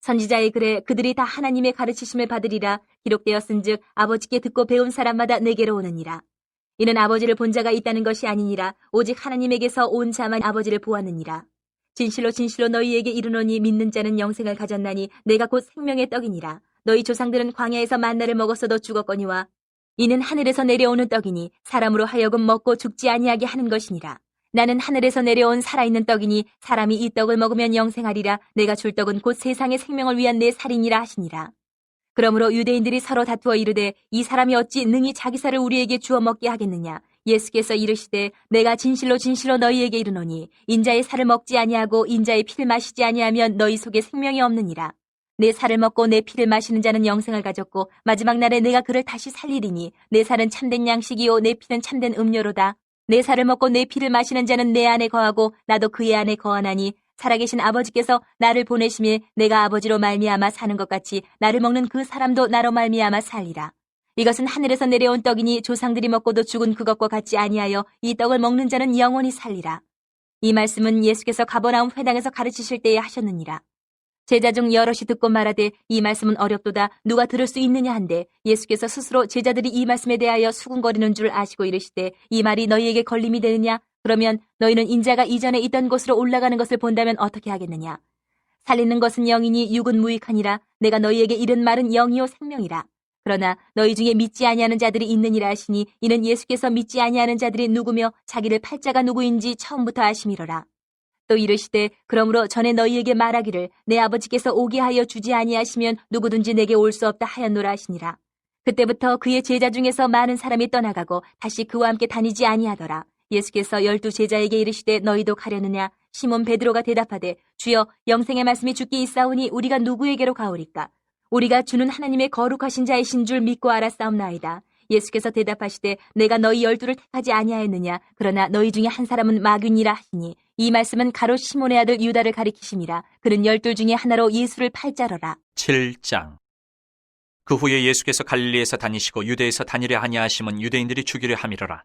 선지자의 글에 그들이 다 하나님의 가르치심을 받으리라. 기록되었은즉 아버지께 듣고 배운 사람마다 내게로 오느니라. 이는 아버지를 본 자가 있다는 것이 아니니라. 오직 하나님에게서 온 자만 아버지를 보았느니라. 진실로 진실로 너희에게 이르노니 믿는 자는 영생을 가졌나니 내가 곧 생명의 떡이니라. 너희 조상들은 광야에서 만나를 먹었어도 죽었거니와 이는 하늘에서 내려오는 떡이니 사람으로 하여금 먹고 죽지 아니하게 하는 것이니라. 나는 하늘에서 내려온 살아있는 떡이니 사람이 이 떡을 먹으면 영생하리라. 내가 줄 떡은 곧 세상의 생명을 위한 내 살이니라 하시니라. 그러므로 유대인들이 서로 다투어 이르되 이 사람이 어찌 능히 자기 살을 우리에게 주어 먹게 하겠느냐. 예수께서 이르시되 내가 진실로 진실로 너희에게 이르노니 인자의 살을 먹지 아니하고 인자의 피를 마시지 아니하면 너희 속에 생명이 없느니라. 내 살을 먹고 내 피를 마시는 자는 영생을 가졌고 마지막 날에 내가 그를 다시 살리리니 내 살은 참된 양식이요 내 피는 참된 음료로다. 내 살을 먹고 내 피를 마시는 자는 내 안에 거하고 나도 그의 안에 거하나니 살아계신 아버지께서 나를 보내심에 내가 아버지로 말미암아 사는 것 같이 나를 먹는 그 사람도 나로 말미암아 살리라. 이것은 하늘에서 내려온 떡이니 조상들이 먹고도 죽은 그것과 같지 아니하여 이 떡을 먹는 자는 영원히 살리라. 이 말씀은 예수께서 가버나움 회당에서 가르치실 때에 하셨느니라. 제자 중 여럿이 듣고 말하되 이 말씀은 어렵도다 누가 들을 수 있느냐 한데 예수께서 스스로 제자들이 이 말씀에 대하여 수군거리는 줄 아시고 이르시되 이 말이 너희에게 걸림이 되느냐. 그러면 너희는 인자가 이전에 있던 곳으로 올라가는 것을 본다면 어떻게 하겠느냐. 살리는 것은 영이니 육은 무익하니라. 내가 너희에게 이른 말은 영이요 생명이라. 그러나 너희 중에 믿지 아니하는 자들이 있느니라 하시니 이는 예수께서 믿지 아니하는 자들이 누구며 자기를 팔 자가 누구인지 처음부터 아심이로라. 또 이르시되 그러므로 전에 너희에게 말하기를 내 아버지께서 오게 하여 주지 아니하시면 누구든지 내게 올 수 없다 하였노라 하시니라. 그때부터 그의 제자 중에서 많은 사람이 떠나가고 다시 그와 함께 다니지 아니하더라. 예수께서 12 제자에게 이르시되 너희도 가려느냐. 시몬 베드로가 대답하되 주여 영생의 말씀이 주께 있사오니 우리가 누구에게로 가오리까. 우리가 주는 하나님의 거룩하신 자이신 줄 믿고 알았사옵나이다. 예수께서 대답하시되 내가 너희 12를 택하지 아니하였느냐. 그러나 너희 중에 한 사람은 마귀니라 하시니 이 말씀은 가롯 시몬의 아들 유다를 가리키심이라. 그는 12 중에 하나로 예수를 팔자러라. 7장. 그 후에 예수께서 갈릴리에서 다니시고 유대에서 다니려 하냐하심은 유대인들이 죽이려 함이로라.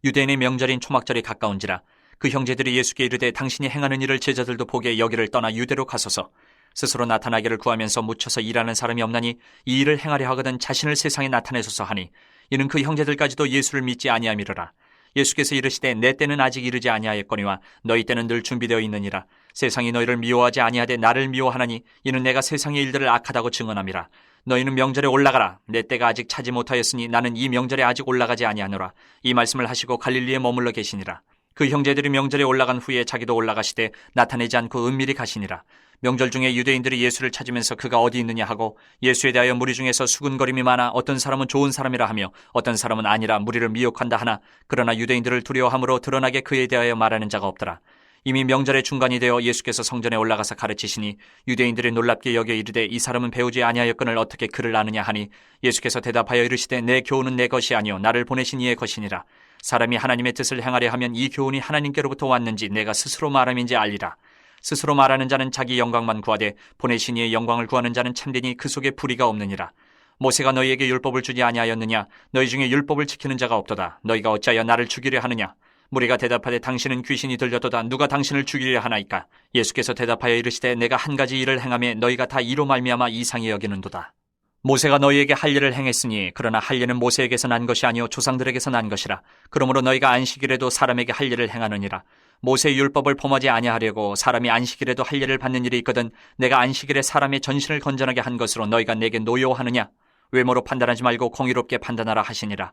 유대인의 명절인 초막절이 가까운지라. 그 형제들이 예수께 이르되 당신이 행하는 일을 제자들도 보게 여기를 떠나 유대로 가소서. 스스로 나타나기를 구하면서 묻혀서 일하는 사람이 없나니 이 일을 행하려 하거든 자신을 세상에 나타내소서 하니 이는 그 형제들까지도 예수를 믿지 아니함이로라. 예수께서 이르시되 내 때는 아직 이르지 아니하였거니와 너희 때는 늘 준비되어 있느니라. 세상이 너희를 미워하지 아니하되 나를 미워하나니 이는 내가 세상의 일들을 악하다고 증언함이라. 너희는 명절에 올라가라. 내 때가 아직 차지 못하였으니 나는 이 명절에 아직 올라가지 아니하노라. 이 말씀을 하시고 갈릴리에 머물러 계시니라. 그 형제들이 명절에 올라간 후에 자기도 올라가시되 나타내지 않고 은밀히 가시니라. 명절 중에 유대인들이 예수를 찾으면서 그가 어디 있느냐 하고 예수에 대하여 무리 중에서 수군거림이 많아 어떤 사람은 좋은 사람이라 하며 어떤 사람은 아니라 무리를 미혹한다 하나 그러나 유대인들을 두려워함으로 드러나게 그에 대하여 말하는 자가 없더라. 이미 명절의 중간이 되어 예수께서 성전에 올라가서 가르치시니 유대인들이 놀랍게 여겨 이르되 이 사람은 배우지 아니하였거늘 어떻게 그를 아느냐 하니 예수께서 대답하여 이르시되 내 교훈은 내 것이 아니요 나를 보내신 이의 것이니라. 사람이 하나님의 뜻을 행하려 하면 이 교훈이 하나님께로부터 왔는지 내가 스스로 말함인지 알리라. 스스로 말하는 자는 자기 영광만 구하되 보내신 이의 영광을 구하는 자는 참되니 그 속에 불의가 없느니라. 모세가 너희에게 율법을 주지 아니하였느냐? 너희 중에 율법을 지키는 자가 없도다. 너희가 어찌하여 나를 죽이려 하느냐? 무리가 대답하되 당신은 귀신이 들렸도다. 누가 당신을 죽이려 하나이까? 예수께서 대답하여 이르시되 내가 한 가지 일을 행하며 너희가 다 이로 말미암아 이상히 여기는도다. 모세가 너희에게 할 일을 행했으니 그러나 할 일은 모세에게서 난 것이 아니요 조상들에게서 난 것이라. 그러므로 너희가 안식일에도 사람에게 할 일을 행하느니라. 모세의 율법을 범하지 아니하려고 사람이 안식일에도 할 일을 받는 일이 있거든 내가 안식일에 사람의 전신을 건전하게 한 것으로 너희가 내게 노여워하느냐? 외모로 판단하지 말고 공의롭게 판단하라 하시니라.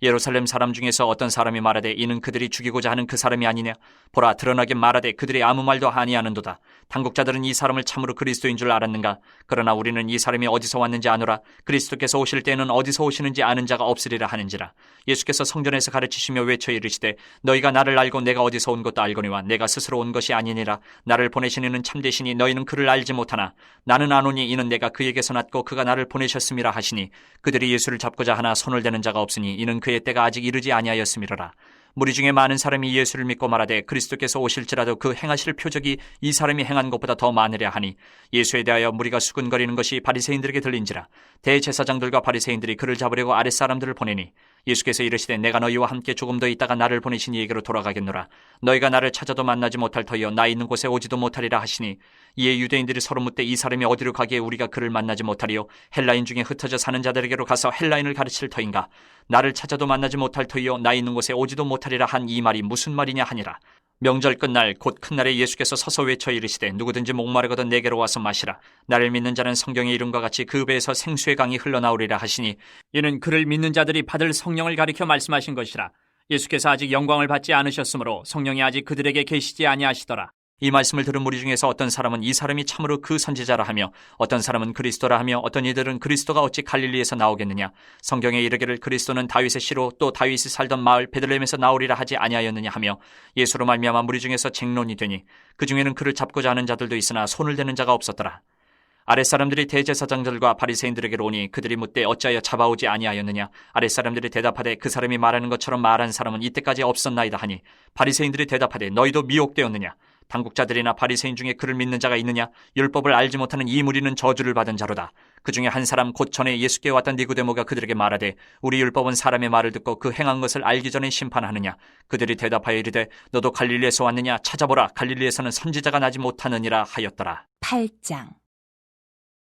예루살렘 사람 중에서 어떤 사람이 말하되 이는 그들이 죽이고자 하는 그 사람이 아니냐? 보라 드러나게 말하되 그들이 아무 말도 아니하는도다. 당국자들은 이 사람을 참으로 그리스도인 줄 알았는가? 그러나 우리는 이 사람이 어디서 왔는지 아노라. 그리스도께서 오실 때에는 어디서 오시는지 아는 자가 없으리라 하는지라. 예수께서 성전에서 가르치시며 외쳐 이르시되 너희가 나를 알고 내가 어디서 온 것도 알거니와 내가 스스로 온 것이 아니니라. 나를 보내신 이는 참되시니 너희는 그를 알지 못하나 나는 아노니 이는 내가 그에게서 났고 그가 나를 보내셨음이라 하시니 그들이 예수를 잡고자 하나 손을 대는 자가 없으니 이는 그의 때가 아직 이르지 아니하였음이로라. 무리 중에 많은 사람이 예수를 믿고 말하되 그리스도께서 오실지라도 그 행하실 표적이 이 사람이 행한 것보다 더 많으랴 하니 예수에 대하여 무리가 수군거리는 것이 바리새인들에게 들린지라. 대제사장들과 바리새인들이 그를 잡으려고 아랫사람들을 보내니 예수께서 이르시되 내가 너희와 함께 조금 더 있다가 나를 보내신 이에게로 돌아가겠노라. 너희가 나를 찾아도 만나지 못할 터이요 나 있는 곳에 오지도 못하리라 하시니 이에 유대인들이 서로 묻되 이 사람이 어디로 가기에 우리가 그를 만나지 못하리요? 헬라인 중에 흩어져 사는 자들에게로 가서 헬라인을 가르칠 터인가? 나를 찾아도 만나지 못할 터이요 나 있는 곳에 오지도 못하리라 한 이 말이 무슨 말이냐 하니라. 명절 끝날 곧 큰 날에 예수께서 서서 외쳐 이르시되 누구든지 목마르거든 내게로 와서 마시라. 나를 믿는 자는 성경의 이름과 같이 그 배에서 생수의 강이 흘러나오리라 하시니 이는 그를 믿는 자들이 받을 성령을 가리켜 말씀하신 것이라. 예수께서 아직 영광을 받지 않으셨으므로 성령이 아직 그들에게 계시지 아니하시더라. 이 말씀을 들은 무리 중에서 어떤 사람은 이 사람이 참으로 그 선지자라 하며 어떤 사람은 그리스도라 하며 어떤 이들은 그리스도가 어찌 갈릴리에서 나오겠느냐? 성경에 이르기를 그리스도는 다윗의 씨로 또 다윗이 살던 마을 베들레헴에서 나오리라 하지 아니하였느냐 하며 예수로 말미암아 무리 중에서 쟁론이 되니 그 중에는 그를 잡고자 하는 자들도 있으나 손을 대는 자가 없었더라. 아랫사람들이 대제사장들과 바리새인들에게로 오니 그들이 묻되 어찌하여 잡아오지 아니하였느냐? 아랫사람들이 대답하되 그 사람이 말하는 것처럼 말한 사람은 이때까지 없었나이다 하니 바리새인들이 대답하되 너희도 미혹되었느냐? 당국자들이나 바리새인 중에 그를 믿는 자가 있느냐? 율법을 알지 못하는 이 무리는 저주를 받은 자로다. 그 중에 한 사람 곧 전에 예수께 왔던 니고데모가 그들에게 말하되 우리 율법은 사람의 말을 듣고 그 행한 것을 알기 전에 심판하느냐? 그들이 대답하여 이르되 너도 갈릴리에서 왔느냐? 찾아보라 갈릴리에서는 선지자가 나지 못하느니라 하였더라. 8장.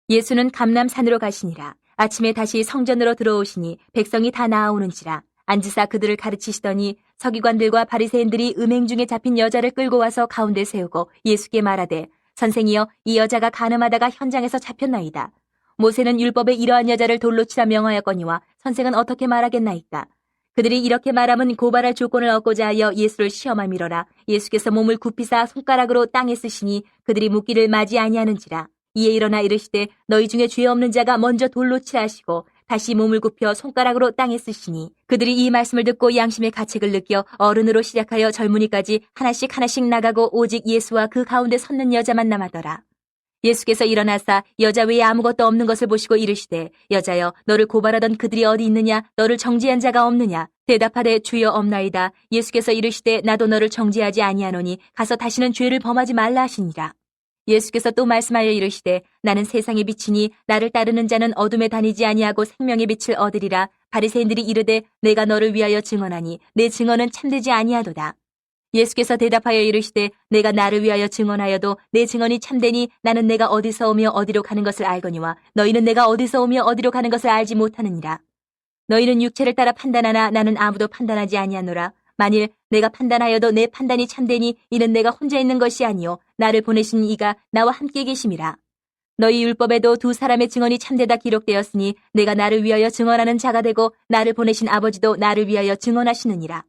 예수는 감람산으로 가시니라. 아침에 다시 성전으로 들어오시니 백성이 다 나아오는지라. 앉으사 그들을 가르치시더니 서기관들과 바리새인들이 음행 중에 잡힌 여자를 끌고 와서 가운데 세우고 예수께 말하되 선생이여 이 여자가 간음하다가 현장에서 잡혔나이다. 모세는 율법에 이러한 여자를 돌로 치라 명하였거니와 선생은 어떻게 말하겠나이까. 그들이 이렇게 말하면 고발할 조건을 얻고자 하여 예수를 시험함이로라. 예수께서 몸을 굽히사 손가락으로 땅에 쓰시니 그들이 묻기를 맞이 아니하는지라. 이에 일어나 이르시되 너희 중에 죄 없는 자가 먼저 돌로 치라 하시고 다시 몸을 굽혀 손가락으로 땅에 쓰시니 그들이 이 말씀을 듣고 양심의 가책을 느껴 어른으로 시작하여 젊은이까지 하나씩 하나씩 나가고 오직 예수와 그 가운데 섰는 여자만 남았더라. 예수께서 일어나사 여자 외에 아무것도 없는 것을 보시고 이르시되 여자여 너를 고발하던 그들이 어디 있느냐? 너를 정죄한 자가 없느냐? 대답하되 주여 없나이다. 예수께서 이르시되 나도 너를 정죄하지 아니하노니 가서 다시는 죄를 범하지 말라 하시니라. 예수께서 또 말씀하여 이르시되 나는 세상의 빛이니 나를 따르는 자는 어둠에 다니지 아니하고 생명의 빛을 얻으리라. 바리새인들이 이르되 내가 너를 위하여 증언하니 내 증언은 참되지 아니하도다. 예수께서 대답하여 이르시되 내가 나를 위하여 증언하여도 내 증언이 참되니 나는 내가 어디서 오며 어디로 가는 것을 알거니와 너희는 내가 어디서 오며 어디로 가는 것을 알지 못하느니라. 너희는 육체를 따라 판단하나 나는 아무도 판단하지 아니하노라. 만일 내가 판단하여도 내 판단이 참되니 이는 내가 혼자 있는 것이 아니요 나를 보내신 이가 나와 함께 계심이라. 너희 율법에도 두 사람의 증언이 참되다 기록되었으니 내가 나를 위하여 증언하는 자가 되고 나를 보내신 아버지도 나를 위하여 증언하시느니라.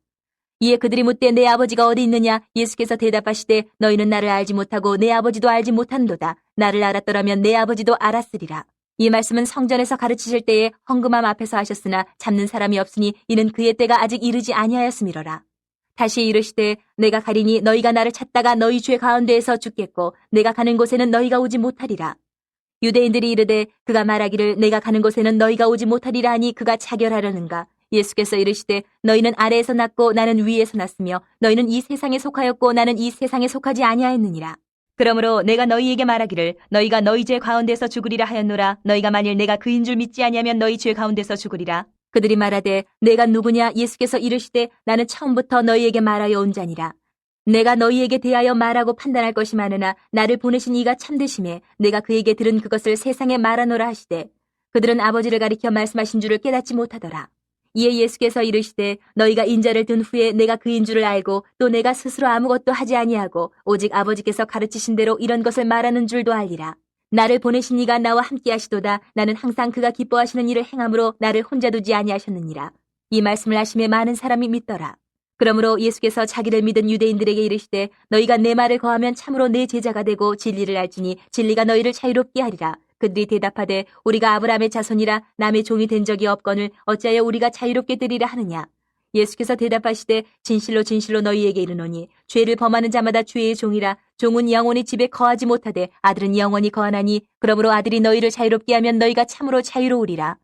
이에 그들이 묻되 내 아버지가 어디 있느냐? 예수께서 대답하시되 너희는 나를 알지 못하고 내 아버지도 알지 못한도다. 나를 알았더라면 내 아버지도 알았으리라. 이 말씀은 성전에서 가르치실 때에 헌금함 앞에서 하셨으나 잡는 사람이 없으니 이는 그의 때가 아직 이르지 아니하였음이로라. 다시 이르시되 내가 가리니 너희가 나를 찾다가 너희 죄 가운데에서 죽겠고 내가 가는 곳에는 너희가 오지 못하리라. 유대인들이 이르되 그가 말하기를 내가 가는 곳에는 너희가 오지 못하리라 하니 그가 자결하려는가. 예수께서 이르시되 너희는 아래에서 났고 나는 위에서 났으며 너희는 이 세상에 속하였고 나는 이 세상에 속하지 아니하였느니라. 그러므로 내가 너희에게 말하기를 너희가 너희 죄 가운데서 죽으리라 하였노라. 너희가 만일 내가 그인 줄 믿지 아니하면 너희 죄 가운데서 죽으리라. 그들이 말하되 내가 누구냐? 예수께서 이르시되 나는 처음부터 너희에게 말하여 온 자니라. 내가 너희에게 대하여 말하고 판단할 것이 많으나 나를 보내신 이가 참되심에 내가 그에게 들은 그것을 세상에 말하노라 하시되 그들은 아버지를 가리켜 말씀하신 줄을 깨닫지 못하더라. 이에 예수께서 이르시되 너희가 인자를 든 후에 내가 그인 줄을 알고 또 내가 스스로 아무것도 하지 아니하고 오직 아버지께서 가르치신 대로 이런 것을 말하는 줄도 알리라. 나를 보내신 이가 나와 함께 하시도다. 나는 항상 그가 기뻐하시는 일을 행함으로 나를 혼자 두지 아니하셨느니라. 이 말씀을 하심에 많은 사람이 믿더라. 그러므로 예수께서 자기를 믿은 유대인들에게 이르시되 너희가 내 말을 거하면 참으로 내 제자가 되고 진리를 알지니 진리가 너희를 자유롭게 하리라. 그들이 대답하되 우리가 아브라함의 자손이라 남의 종이 된 적이 없거늘 어찌하여 우리가 자유롭게 되리라 하느냐. 예수께서 대답하시되 진실로 진실로 너희에게 이르노니 죄를 범하는 자마다 죄의 종이라. 종은 영원히 집에 거하지 못하되 아들은 영원히 거하나니 그러므로 아들이 너희를 자유롭게 하면 너희가 참으로 자유로우리라.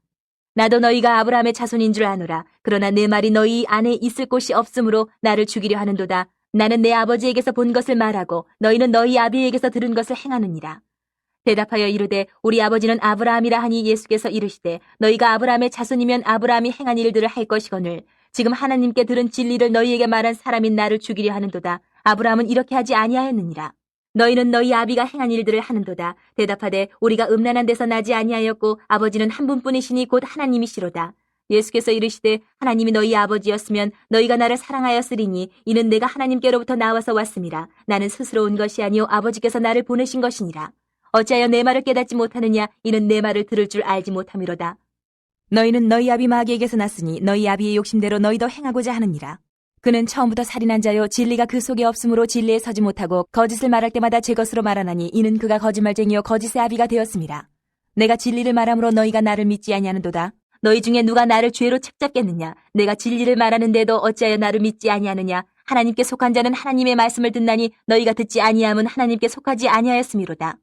나도 너희가 아브라함의 자손인 줄 아노라. 그러나 내 말이 너희 안에 있을 곳이 없으므로 나를 죽이려 하는도다. 나는 내 아버지에게서 본 것을 말하고 너희는 너희 아비에게서 들은 것을 행하느니라. 대답하여 이르되 우리 아버지는 아브라함이라 하니 예수께서 이르시되 너희가 아브라함의 자손이면 아브라함이 행한 일들을 할 것이거늘 지금 하나님께 들은 진리를 너희에게 말한 사람인 나를 죽이려 하는도다. 아브라함은 이렇게 하지 아니하였느니라. 너희는 너희 아비가 행한 일들을 하는도다. 대답하되 우리가 음란한 데서 나지 아니하였고 아버지는 한 분뿐이시니 곧 하나님이시로다. 예수께서 이르시되 하나님이 너희 아버지였으면 너희가 나를 사랑하였으리니 이는 내가 하나님께로부터 나와서 왔음이라. 나는 스스로 온 것이 아니요 아버지께서 나를 보내신 것이니라. 어찌하여 내 말을 깨닫지 못하느냐? 이는 내 말을 들을 줄 알지 못함이로다. 너희는 너희 아비 마귀에게서 났으니 너희 아비의 욕심대로 너희도 행하고자 하느니라. 그는 처음부터 살인한 자요 진리가 그 속에 없으므로 진리에 서지 못하고 거짓을 말할 때마다 제 것으로 말하나니 이는 그가 거짓말쟁이요 거짓의 아비가 되었습니다. 내가 진리를 말함으로 너희가 나를 믿지 아니하는도다. 너희 중에 누가 나를 죄로 책잡겠느냐? 내가 진리를 말하는데도 어찌하여 나를 믿지 아니하느냐? 하나님께 속한 자는 하나님의 말씀을 듣나니 너희가 듣지 아니함은 하나님께 속하지 아니하였음이로다.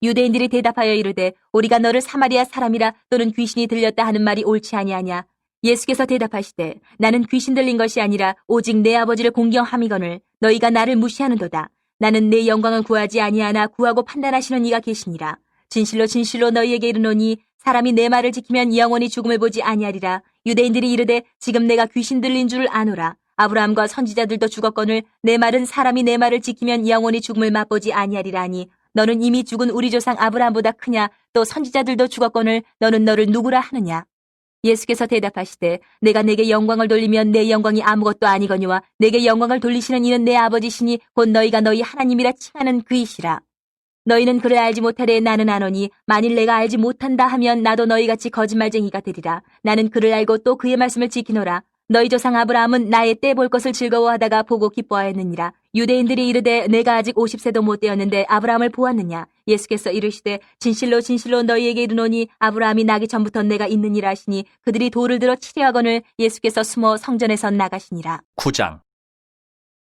유대인들이 대답하여 이르되 우리가 너를 사마리아 사람이라 또는 귀신이 들렸다 하는 말이 옳지 아니하냐. 예수께서 대답하시되 나는 귀신 들린 것이 아니라 오직 내 아버지를 공경함이거늘 너희가 나를 무시하는도다. 나는 내 영광을 구하지 아니하나 구하고 판단하시는 이가 계시니라. 진실로 진실로 너희에게 이르노니 사람이 내 말을 지키면 영원히 죽음을 보지 아니하리라. 유대인들이 이르되 지금 내가 귀신 들린 줄 아노라. 아브라함과 선지자들도 죽었거늘 내 말은 사람이 내 말을 지키면 영원히 죽음을 맛보지 아니하리라 하니 너는 이미 죽은 우리 조상 아브라함보다 크냐? 또 선지자들도 죽었거늘 너는 너를 누구라 하느냐? 예수께서 대답하시되 내가 내게 영광을 돌리면 내 영광이 아무것도 아니거니와 내게 영광을 돌리시는 이는 내 아버지시니 곧 너희가 너희 하나님이라 칭하는 그이시라. 너희는 그를 알지 못하되 나는 아노니 만일 내가 알지 못한다 하면 나도 너희같이 거짓말쟁이가 되리라. 나는 그를 알고 또 그의 말씀을 지키노라. 너희 조상 아브라함은 나의 때 볼 것을 즐거워하다가 보고 기뻐하였느니라. 유대인들이 이르되 내가 아직 50세도 못 되었는데 아브라함을 보았느냐. 예수께서 이르시되 진실로 진실로 너희에게 이르노니 아브라함이 나기 전부터 내가 있느니라 하시니 그들이 돌을 들어 치려하거늘 예수께서 숨어 성전에서 나가시니라. 9장.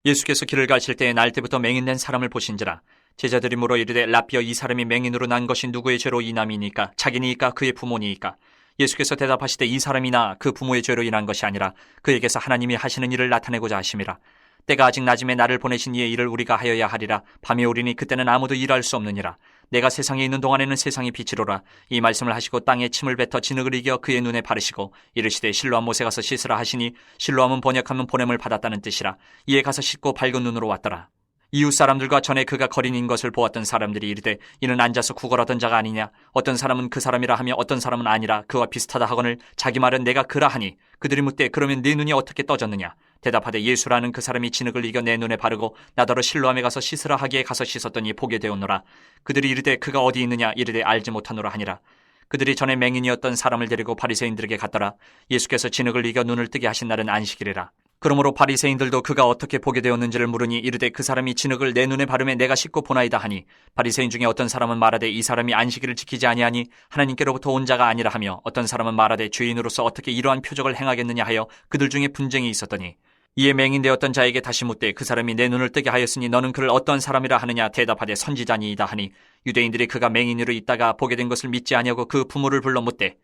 예수께서 길을 가실 때에 날 때부터 맹인된 사람을 보신지라. 제자들이 물어 이르되 라피어 이 사람이 맹인으로 난 것이 누구의 죄로 인함이니까 자기니까 그의 부모니이까. 예수께서 대답하시되 이 사람이나 그 부모의 죄로 인한 것이 아니라 그에게서 하나님이 하시는 일을 나타내고자 하심이라. 때가 아직 낮음에 나를 보내신 이의 일을 우리가 하여야 하리라. 밤이 오리니 그때는 아무도 일할 수 없느니라. 내가 세상에 있는 동안에는 세상이 빛이로라. 이 말씀을 하시고 땅에 침을 뱉어 진흙을 이겨 그의 눈에 바르시고 이르시되 실로암 못에 가서 씻으라 하시니 실로암은 번역하면 보냄을 받았다는 뜻이라. 이에 가서 씻고 밝은 눈으로 왔더라. 이웃 사람들과 전에 그가 거린인 것을 보았던 사람들이 이르되 이는 앉아서 구걸하던 자가 아니냐. 어떤 사람은 그 사람이라 하며 어떤 사람은 아니라 그와 비슷하다 하거늘 자기 말은 내가 그라 하니 그들이 묻되 그러면 네 눈이 어떻게 떠졌느냐. 대답하되 예수라는 그 사람이 진흙을 이겨 내 눈에 바르고 나더러 실로암에 가서 씻으라 하기에 가서 씻었더니 보게 되었노라. 그들이 이르되 그가 어디 있느냐. 이르되 알지 못하노라 하니라. 그들이 전에 맹인이었던 사람을 데리고 바리새인들에게 갔더라. 예수께서 진흙을 이겨 눈을 뜨게 하신 날은 안식일이라. 그러므로 바리새인들도 그가 어떻게 보게 되었는지를 물으니 이르되 그 사람이 진흙을 내 눈에 바르매 내가 씻고 보나이다 하니, 바리새인 중에 어떤 사람은 말하되 이 사람이 안식일을 지키지 아니하니 하나님께로부터 온 자가 아니라 하며, 어떤 사람은 말하되 죄인으로서 어떻게 이러한 표적을 행하겠느냐 하여 그들 중에 분쟁이 있었더니, 이에 맹인되었던 자에게 다시 묻되 그 사람이 내 눈을 뜨게 하였으니 너는 그를 어떠한 사람이라 하느냐. 대답하되 선지자니이다 하니, 유대인들이 그가 맹인으로 있다가 보게 된 것을 믿지 아니하고 그 부모를 불러 묻되,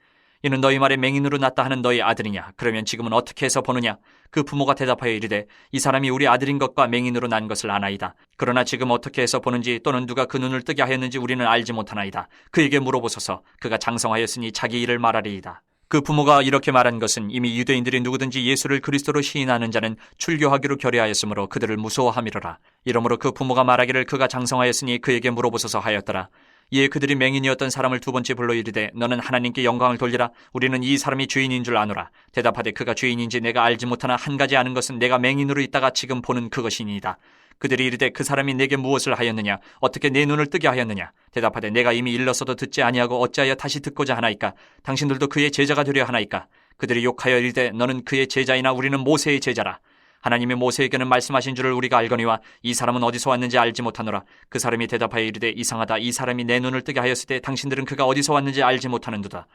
이는 너희 말에 맹인으로 났다 하는 너희 아들이냐? 그러면 지금은 어떻게 해서 보느냐? 그 부모가 대답하여 이르되 이 사람이 우리 아들인 것과 맹인으로 난 것을 아나이다. 그러나 지금 어떻게 해서 보는지 또는 누가 그 눈을 뜨게 하였는지 우리는 알지 못하나이다. 그에게 물어보소서. 그가 장성하였으니 자기 일을 말하리이다. 그 부모가 이렇게 말한 것은 이미 유대인들이 누구든지 예수를 그리스도로 시인하는 자는 출교하기로 결의하였으므로 그들을 무서워함이로라. 이러므로 그 부모가 말하기를 그가 장성하였으니 그에게 물어보소서 하였더라. 이에 그들이 맹인이었던 사람을 두 번째 불러 이르되 너는 하나님께 영광을 돌리라. 우리는 이 사람이 죄인인 줄 아노라. 대답하되 그가 죄인인지 내가 알지 못하나 한 가지 아는 것은 내가 맹인으로 있다가 지금 보는 그것이니이다. 그들이 이르되 그 사람이 내게 무엇을 하였느냐? 어떻게 내 눈을 뜨게 하였느냐? 대답하되 내가 이미 일렀어도 듣지 아니하고 어찌하여 다시 듣고자 하나이까? 당신들도 그의 제자가 되려 하나이까? 그들이 욕하여 이르되 너는 그의 제자이나 우리는 모세의 제자라. 하나님이 모세에게는 말씀하신 줄을 우리가 알거니와 이 사람은 어디서 왔는지 알지 못하노라. 그 사람이 대답하여 이르되 이상하다. 이 사람이 내 눈을 뜨게 하였을 때 당신들은 그가 어디서 왔는지 알지 못하는도다.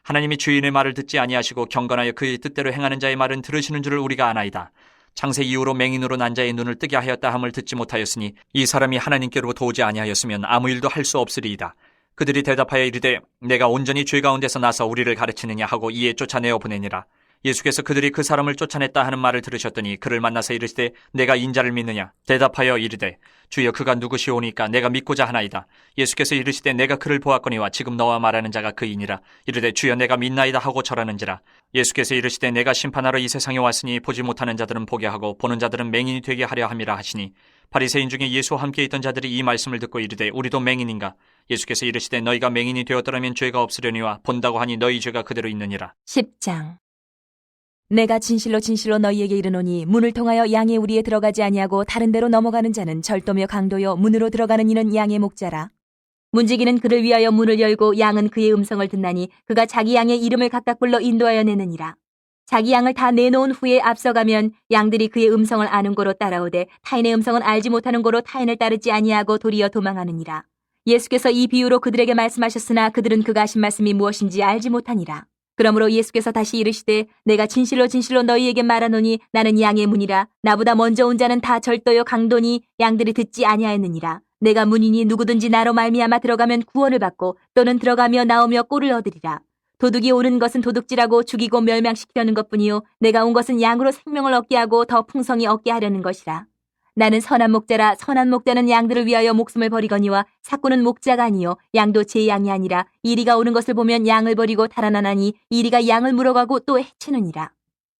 하나님이 주인의 말을 듣지 아니하시고 경건하여 그의 뜻대로 행하는 자의 말은 들으시는 줄을 우리가 아나이다. 창세 이후로 맹인으로 난 자의 눈을 뜨게 하였다 함을 듣지 못하였으니 이 사람이 하나님께로부터 오지 아니하였으면 아무 일도 할 수 없으리이다. 그들이 대답하여 이르되 내가 온전히 죄 가운데서 나서 우리를 가르치느냐 하고 이에 쫓아내어 보내니라. 예수께서 그들이 그 사람을 쫓아냈다 하는 말을 들으셨더니 그를 만나서 이르시되 내가 인자를 믿느냐? 대답하여 이르되 주여 그가 누구시오니까 내가 믿고자 하나이다. 예수께서 이르시되 내가 그를 보았거니와 지금 너와 말하는 자가 그이니라. 이르되 주여 내가 믿나이다 하고 절하는지라. 예수께서 이르시되 내가 심판하러 이 세상에 왔으니 보지 못하는 자들은 보게 하고 보는 자들은 맹인이 되게 하려 함이라 하시니, 바리새인 중에 예수와 함께 있던 자들이 이 말씀을 듣고 이르되 우리도 맹인인가? 예수께서 이르시되 너희가 맹인이 되었더라면 죄가 없으려니와 본다고 하니 너희 죄가 그대로 있느니라. 10장. 내가 진실로 진실로 너희에게 이르노니 문을 통하여 양의 우리에 들어가지 아니하고 다른 데로 넘어가는 자는 절도며 강도요 문으로 들어가는 이는 양의 목자라. 문지기는 그를 위하여 문을 열고 양은 그의 음성을 듣나니 그가 자기 양의 이름을 각각 불러 인도하여 내느니라. 자기 양을 다 내놓은 후에 앞서가면 양들이 그의 음성을 아는 고로 따라오되 타인의 음성은 알지 못하는 고로 타인을 따르지 아니하고 도리어 도망하느니라. 예수께서 이 비유로 그들에게 말씀하셨으나 그들은 그가 하신 말씀이 무엇인지 알지 못하니라. 그러므로 예수께서 다시 이르시되 내가 진실로 진실로 너희에게 말하노니 나는 양의 문이라. 나보다 먼저 온 자는 다 절도요 강도니 양들이 듣지 아니하였느니라. 내가 문이니 누구든지 나로 말미암아 들어가면 구원을 받고 또는 들어가며 나오며 꼴을 얻으리라. 도둑이 오는 것은 도둑질하고 죽이고 멸망시키려는 것뿐이요 내가 온 것은 양으로 생명을 얻게 하고 더 풍성히 얻게 하려는 것이라. 나는 선한 목자라. 선한 목자는 양들을 위하여 목숨을 버리거니와 삭구는 목자가 아니요 양도 제 양이 아니라 이리가 오는 것을 보면 양을 버리고 달아나나니 이리가 양을 물어가고 또 해치느니라.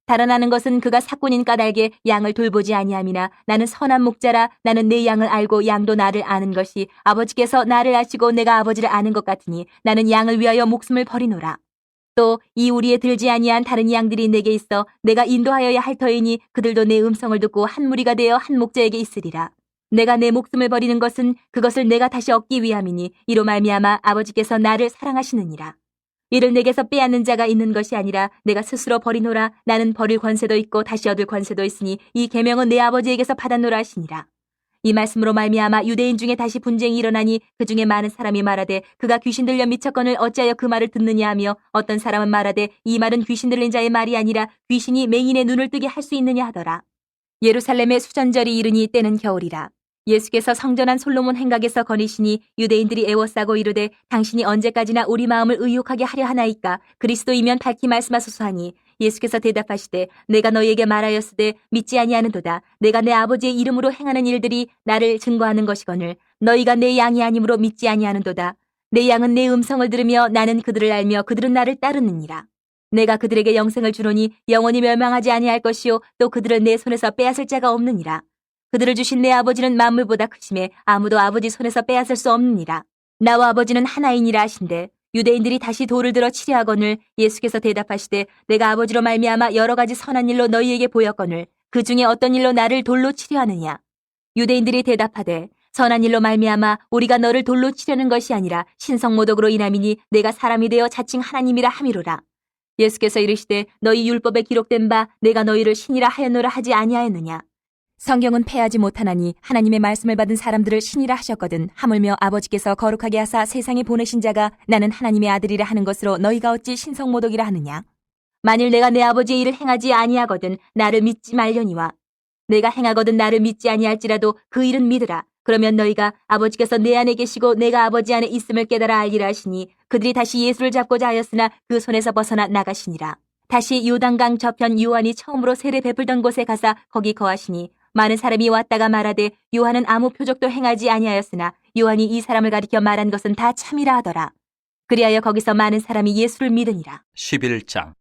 달아나는 것은 그가 삭군인 까닭에 양을 돌보지 아니함이나 나는 선한 목자라. 나는 내 양을 알고 양도 나를 아는 것이 아버지께서 나를 아시고 내가 아버지를 아는 것 같으니 나는 양을 위하여 목숨을 버리노라. 또 이 우리에 들지 아니한 다른 양들이 내게 있어 내가 인도하여야 할 터이니 그들도 내 음성을 듣고 한 무리가 되어 한 목자에게 있으리라. 내가 내 목숨을 버리는 것은 그것을 내가 다시 얻기 위함이니 이로 말미암아 아버지께서 나를 사랑하시느니라. 이를 내게서 빼앗는 자가 있는 것이 아니라 내가 스스로 버리노라. 나는 버릴 권세도 있고 다시 얻을 권세도 있으니 이 계명은 내 아버지에게서 받았노라 하시니라. 이 말씀으로 말미암아 유대인 중에 다시 분쟁이 일어나니 그 중에 많은 사람이 말하되 그가 귀신 들려 미쳤거늘 어찌하여 그 말을 듣느냐 하며, 어떤 사람은 말하되 이 말은 귀신 들린 자의 말이 아니라 귀신이 맹인의 눈을 뜨게 할 수 있느냐 하더라. 예루살렘의 수전절이 이르니 때는 겨울이라. 예수께서 성전한 솔로몬 행각에서 거니시니 유대인들이 애워싸고 이르되 당신이 언제까지나 우리 마음을 의욕하게 하려 하나이까? 그리스도이면 밝히 말씀하소서 하니, 예수께서 대답하시되 내가 너희에게 말하였으되 믿지 아니하는도다. 내가 내 아버지의 이름으로 행하는 일들이 나를 증거하는 것이거늘 너희가 내 양이 아니므로 믿지 아니하는도다. 내 양은 내 음성을 들으며 나는 그들을 알며 그들은 나를 따르느니라. 내가 그들에게 영생을 주노니 영원히 멸망하지 아니할 것이요 또 그들을 내 손에서 빼앗을 자가 없느니라. 그들을 주신 내 아버지는 만물보다 크심에 아무도 아버지 손에서 빼앗을 수 없느니라. 나와 아버지는 하나이니라 하신대 유대인들이 다시 돌을 들어 치려하거늘 예수께서 대답하시되 내가 아버지로 말미암아 여러 가지 선한 일로 너희에게 보였거늘 그 중에 어떤 일로 나를 돌로 치려하느냐? 유대인들이 대답하되 선한 일로 말미암아 우리가 너를 돌로 치려는 것이 아니라 신성모독으로 인함이니 내가 사람이 되어 자칭 하나님이라 함이로라. 예수께서 이르시되 너희 율법에 기록된 바 내가 너희를 신이라 하였노라 하지 아니하였느냐. 성경은 패하지 못하나니 하나님의 말씀을 받은 사람들을 신이라 하셨거든 하물며 아버지께서 거룩하게 하사 세상에 보내신 자가 나는 하나님의 아들이라 하는 것으로 너희가 어찌 신성모독이라 하느냐. 만일 내가 내 아버지의 일을 행하지 아니하거든 나를 믿지 말려니와 내가 행하거든 나를 믿지 아니할지라도 그 일은 믿으라. 그러면 너희가 아버지께서 내 안에 계시고 내가 아버지 안에 있음을 깨달아 알리라 하시니 그들이 다시 예수를 잡고자 하였으나 그 손에서 벗어나 나가시니라. 다시 요단강 저편 요한이 처음으로 세례 베풀던 곳에 가사 거기 거하시니 많은 사람이 왔다가 말하되 요한은 아무 표적도 행하지 아니하였으나 요한이 이 사람을 가리켜 말한 것은 다 참이라 하더라. 그리하여 거기서 많은 사람이 예수를 믿으니라. 11장.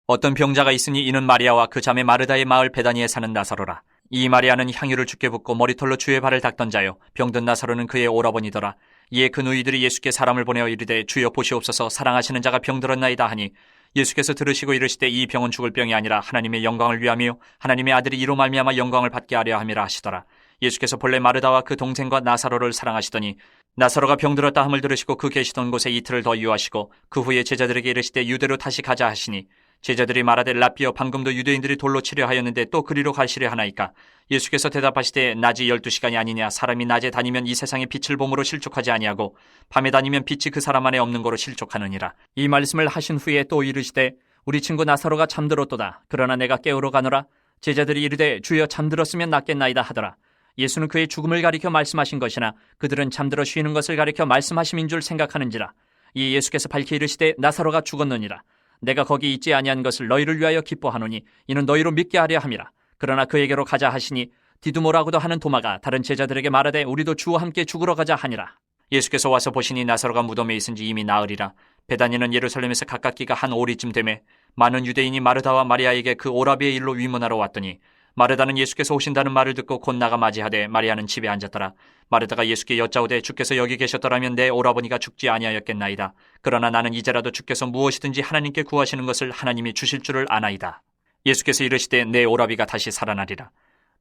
어떤 병자가 있으니 이는 마리아와 그 자매 마르다의 마을 베다니에 사는 나사로라. 이 마리아는 향유를 주께 붓고 머리털로 주의 발을 닦던 자요 병든 나사로는 그의 오라버니더라. 이에 그 누이들이 예수께 사람을 보내어 이르되 주여 보시옵소서 사랑하시는 자가 병들었나이다 하니 예수께서 들으시고 이르시되 이 병은 죽을 병이 아니라 하나님의 영광을 위함이요 하나님의 아들이 이로 말미암아 영광을 받게 하려 함이라 하시더라. 예수께서 본래 마르다와 그 동생과 나사로를 사랑하시더니 나사로가 병들었다 함을 들으시고 그 계시던 곳에 이틀을 더 유하시고 그 후에 제자들에게 이르시되 유대로 다시 가자 하시니 제자들이 말하되 랍비여 방금도 유대인들이 돌로 치려 하였는데 또 그리로 가시려 하나이까. 예수께서 대답하시되 낮이 12시간이 아니냐. 사람이 낮에 다니면 이 세상의 빛을 봄으로 실족하지 아니하고 밤에 다니면 빛이 그 사람 안에 없는 거로 실족하느니라. 이 말씀을 하신 후에 또 이르시되 우리 친구 나사로가 잠들었도다. 그러나 내가 깨우러 가노라. 제자들이 이르되 주여 잠들었으면 낫겠나이다 하더라. 예수는 그의 죽음을 가리켜 말씀하신 것이나 그들은 잠들어 쉬는 것을 가리켜 말씀하심인 줄 생각하는지라. 이 예수께서 밝히 이르시되 나사로가 죽었느니라. 내가 거기 있지 아니한 것을 너희를 위하여 기뻐하노니 이는 너희로 믿게 하려 함이라. 그러나 그에게로 가자 하시니 디두모라고도 하는 도마가 다른 제자들에게 말하되 우리도 주와 함께 죽으러 가자 하니라. 예수께서 와서 보시니 나사로가 무덤에 있은지 이미 나으리라. 베다니는 예루살렘에서 가깝기가 한 오리쯤 되매 많은 유대인이 마르다와 마리아에게 그 오라비의 일로 위문하러 왔더니 마르다는 예수께서 오신다는 말을 듣고 곧 나가 맞이하되 마리아는 집에 앉았더라. 마르다가 예수께 여짜오되 주께서 여기 계셨더라면 내 오라버니가 죽지 아니하였겠나이다. 그러나 나는 이제라도 주께서 무엇이든지 하나님께 구하시는 것을 하나님이 주실 줄을 아나이다. 예수께서 이르시되 내 오라비가 다시 살아나리라.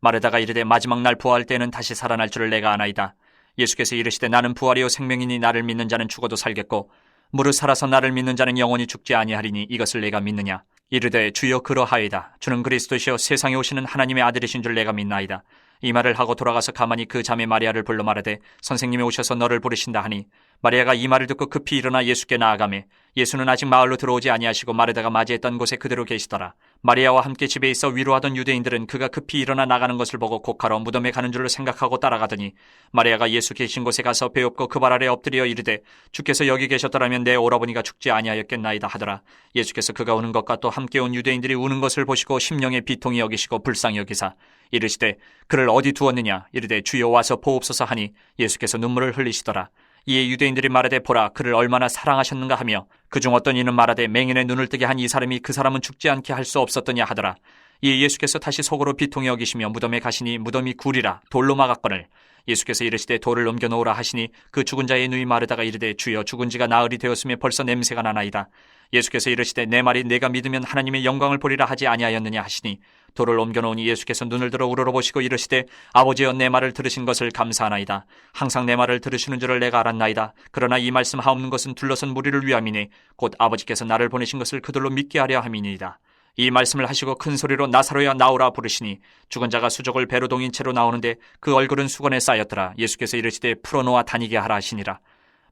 마르다가 이르되 마지막 날 부활 때는 다시 살아날 줄을 내가 아나이다. 예수께서 이르시되 나는 부활이요 생명이니 나를 믿는 자는 죽어도 살겠고 무릇 살아서 나를 믿는 자는 영원히 죽지 아니하리니 이것을 내가 믿느냐. 이르되 주여 그러하이다. 주는 그리스도시요 세상에 오시는 하나님의 아들이신 줄 내가 믿나이다. 이 말을 하고 돌아가서 가만히 그 자매 마리아를 불러 말하되 선생님이 오셔서 너를 부르신다 하니 마리아가 이 말을 듣고 급히 일어나 예수께 나아가매 예수는 아직 마을로 들어오지 아니하시고 마르다가 맞이했던 곳에 그대로 계시더라. 마리아와 함께 집에 있어 위로하던 유대인들은 그가 급히 일어나 나가는 것을 보고 곡하러 무덤에 가는 줄로 생각하고 따라가더니 마리아가 예수 계신 곳에 가서 배웁고 그 발 아래 엎드려 이르되 주께서 여기 계셨더라면 내 오라버니가 죽지 아니하였겠나이다 하더라. 예수께서 그가 우는 것과 또 함께 온 유대인들이 우는 것을 보시고 심령의 비통이 여기시고 불쌍히 여기사 이르시되 그를 어디 두었느냐. 이르되 주여 와서 보옵소서 하니 예수께서 눈물을 흘리시더라. 이에 유대인들이 말하되 보라 그를 얼마나 사랑하셨는가 하며 그중 어떤 이는 말하되 맹인의 눈을 뜨게 한 이 사람이 그 사람은 죽지 않게 할 수 없었더냐 하더라. 이에 예수께서 다시 속으로 비통히 여기시며 무덤에 가시니 무덤이 굴이라 돌로 막았거늘 예수께서 이르시되 돌을 옮겨놓으라 하시니 그 죽은 자의 누이 마르다가 이르되 주여 죽은 지가 나흘이 되었으며 벌써 냄새가 나나이다. 예수께서 이르시되 내 말이 내가 믿으면 하나님의 영광을 보리라 하지 아니하였느냐 하시니 돌을 옮겨놓으니 예수께서 눈을 들어 우러러보시고 이르시되 아버지여 내 말을 들으신 것을 감사하나이다. 항상 내 말을 들으시는 줄을 내가 알았나이다. 그러나 이 말씀 하옵는 것은 둘러선 무리를 위함이니 곧 아버지께서 나를 보내신 것을 그들로 믿게 하려 함이니이다. 이 말씀을 하시고 큰 소리로 나사로야 나오라 부르시니 죽은 자가 수족을 배로 동인 채로 나오는데 그 얼굴은 수건에 쌓였더라. 예수께서 이르시되 풀어놓아 다니게 하라 하시니라.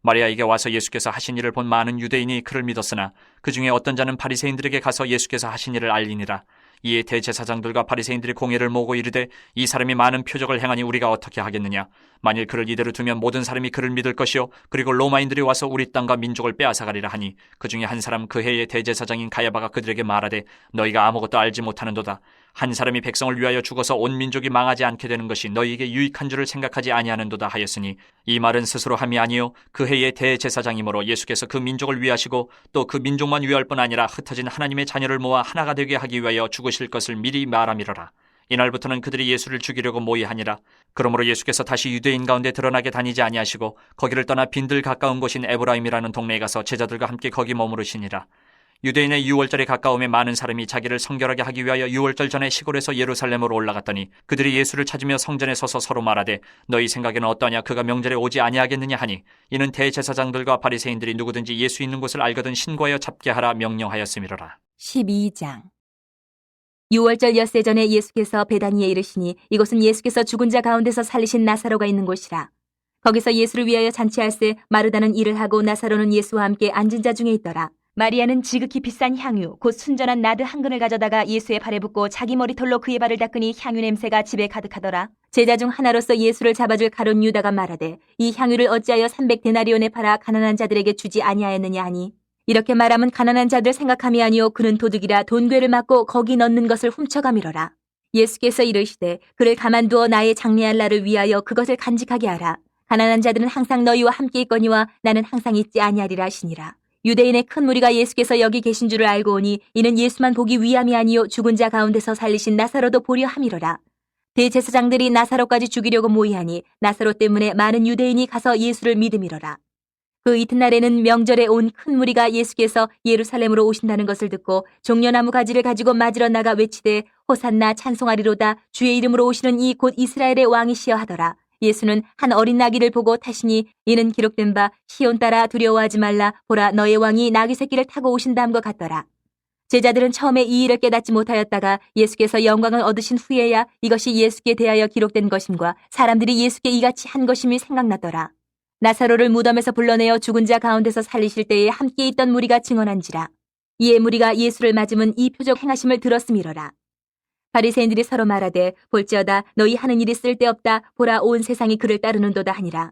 마리아에게 와서 예수께서 하신 일을 본 많은 유대인이 그를 믿었으나 그 중에 어떤 자는 바리새인들에게 가서 예수께서 하신 일을 알리니라. 이에 대제사장들과 바리새인들이 공회를 모으고 이르되 이 사람이 많은 표적을 행하니 우리가 어떻게 하겠느냐. 만일 그를 이대로 두면 모든 사람이 그를 믿을 것이요 그리고 로마인들이 와서 우리 땅과 민족을 빼앗아가리라 하니 그 중에 한 사람 그 해의 대제사장인 가야바가 그들에게 말하되 너희가 아무것도 알지 못하는도다. 한 사람이 백성을 위하여 죽어서 온 민족이 망하지 않게 되는 것이 너희에게 유익한 줄을 생각하지 아니하는도다 하였으니 이 말은 스스로 함이 아니요 그 해의 대제사장이므로 예수께서 그 민족을 위하시고 또 그 민족만 위할 뿐 아니라 흩어진 하나님의 자녀를 모아 하나가 되게 하기 위하여 죽으실 것을 미리 말함이러라. 이날부터는 그들이 예수를 죽이려고 모의하니라. 그러므로 예수께서 다시 유대인 가운데 드러나게 다니지 아니하시고 거기를 떠나 빈들 가까운 곳인 에브라임이라는 동네에 가서 제자들과 함께 거기 머무르시니라. 유대인의 유월절에 가까움에 많은 사람이 자기를 성결하게 하기 위하여 유월절 전에 시골에서 예루살렘으로 올라갔더니 그들이 예수를 찾으며 성전에 서서 서로 말하되 너희 생각에는 어떠냐 그가 명절에 오지 아니하겠느냐 하니 이는 대제사장들과 바리새인들이 누구든지 예수 있는 곳을 알거든 신고하여 잡게 하라 명령하였음이로라. 12장. 유월절 엿새 전에 예수께서 베다니에 이르시니 이곳은 예수께서 죽은 자 가운데서 살리신 나사로가 있는 곳이라. 거기서 예수를 위하여 잔치할세 마르다는 일을 하고 나사로는 예수와 함께 앉은 자 중에 있더라. 마리아는 지극히 비싼 향유 곧 순전한 나드 한 근을 가져다가 예수의 발에 붓고 자기 머리털로 그의 발을 닦으니 향유 냄새가 집에 가득하더라. 제자 중 하나로서 예수를 잡아줄 가룟 유다가 말하되 이 향유를 어찌하여 300데나리온에 팔아 가난한 자들에게 주지 아니하였느냐 하니 이렇게 말하면 가난한 자들 생각함이 아니요 그는 도둑이라 돈괴를 맞고 거기 넣는 것을 훔쳐가미러라. 예수께서 이르시되 그를 가만두어 나의 장례할 날을 위하여 그것을 간직하게 하라. 가난한 자들은 항상 너희와 함께 있거니와 나는 항상 있지 아니하리라 하시니라. 유대인의 큰 무리가 예수께서 여기 계신 줄을 알고 오니 이는 예수만 보기 위함이 아니요 죽은 자 가운데서 살리신 나사로도 보려 함이로라. 대제사장들이 나사로까지 죽이려고 모의하니 나사로 때문에 많은 유대인이 가서 예수를 믿음이로라. 그 이튿날에는 명절에 온 큰 무리가 예수께서 예루살렘으로 오신다는 것을 듣고 종려나무 가지를 가지고 맞으러 나가 외치되 호산나 찬송하리로다 주의 이름으로 오시는 이 곧 이스라엘의 왕이시여 하더라. 예수는 한 어린 나귀를 보고 타시니 이는 기록된 바 시온 따라 두려워하지 말라 보라 너의 왕이 나귀 새끼를 타고 오신다함과 같더라. 제자들은 처음에 이 일을 깨닫지 못하였다가 예수께서 영광을 얻으신 후에야 이것이 예수께 대하여 기록된 것임과 사람들이 예수께 이같이 한 것임이 생각났더라. 나사로를 무덤에서 불러내어 죽은 자 가운데서 살리실 때에 함께 있던 무리가 증언한지라. 이에 무리가 예수를 맞으면 이 표적 행하심을 들었음이로라. 바리새인들이 서로 말하되 볼지어다 너희 하는 일이 쓸데없다 보라 온 세상이 그를 따르는도다 하니라.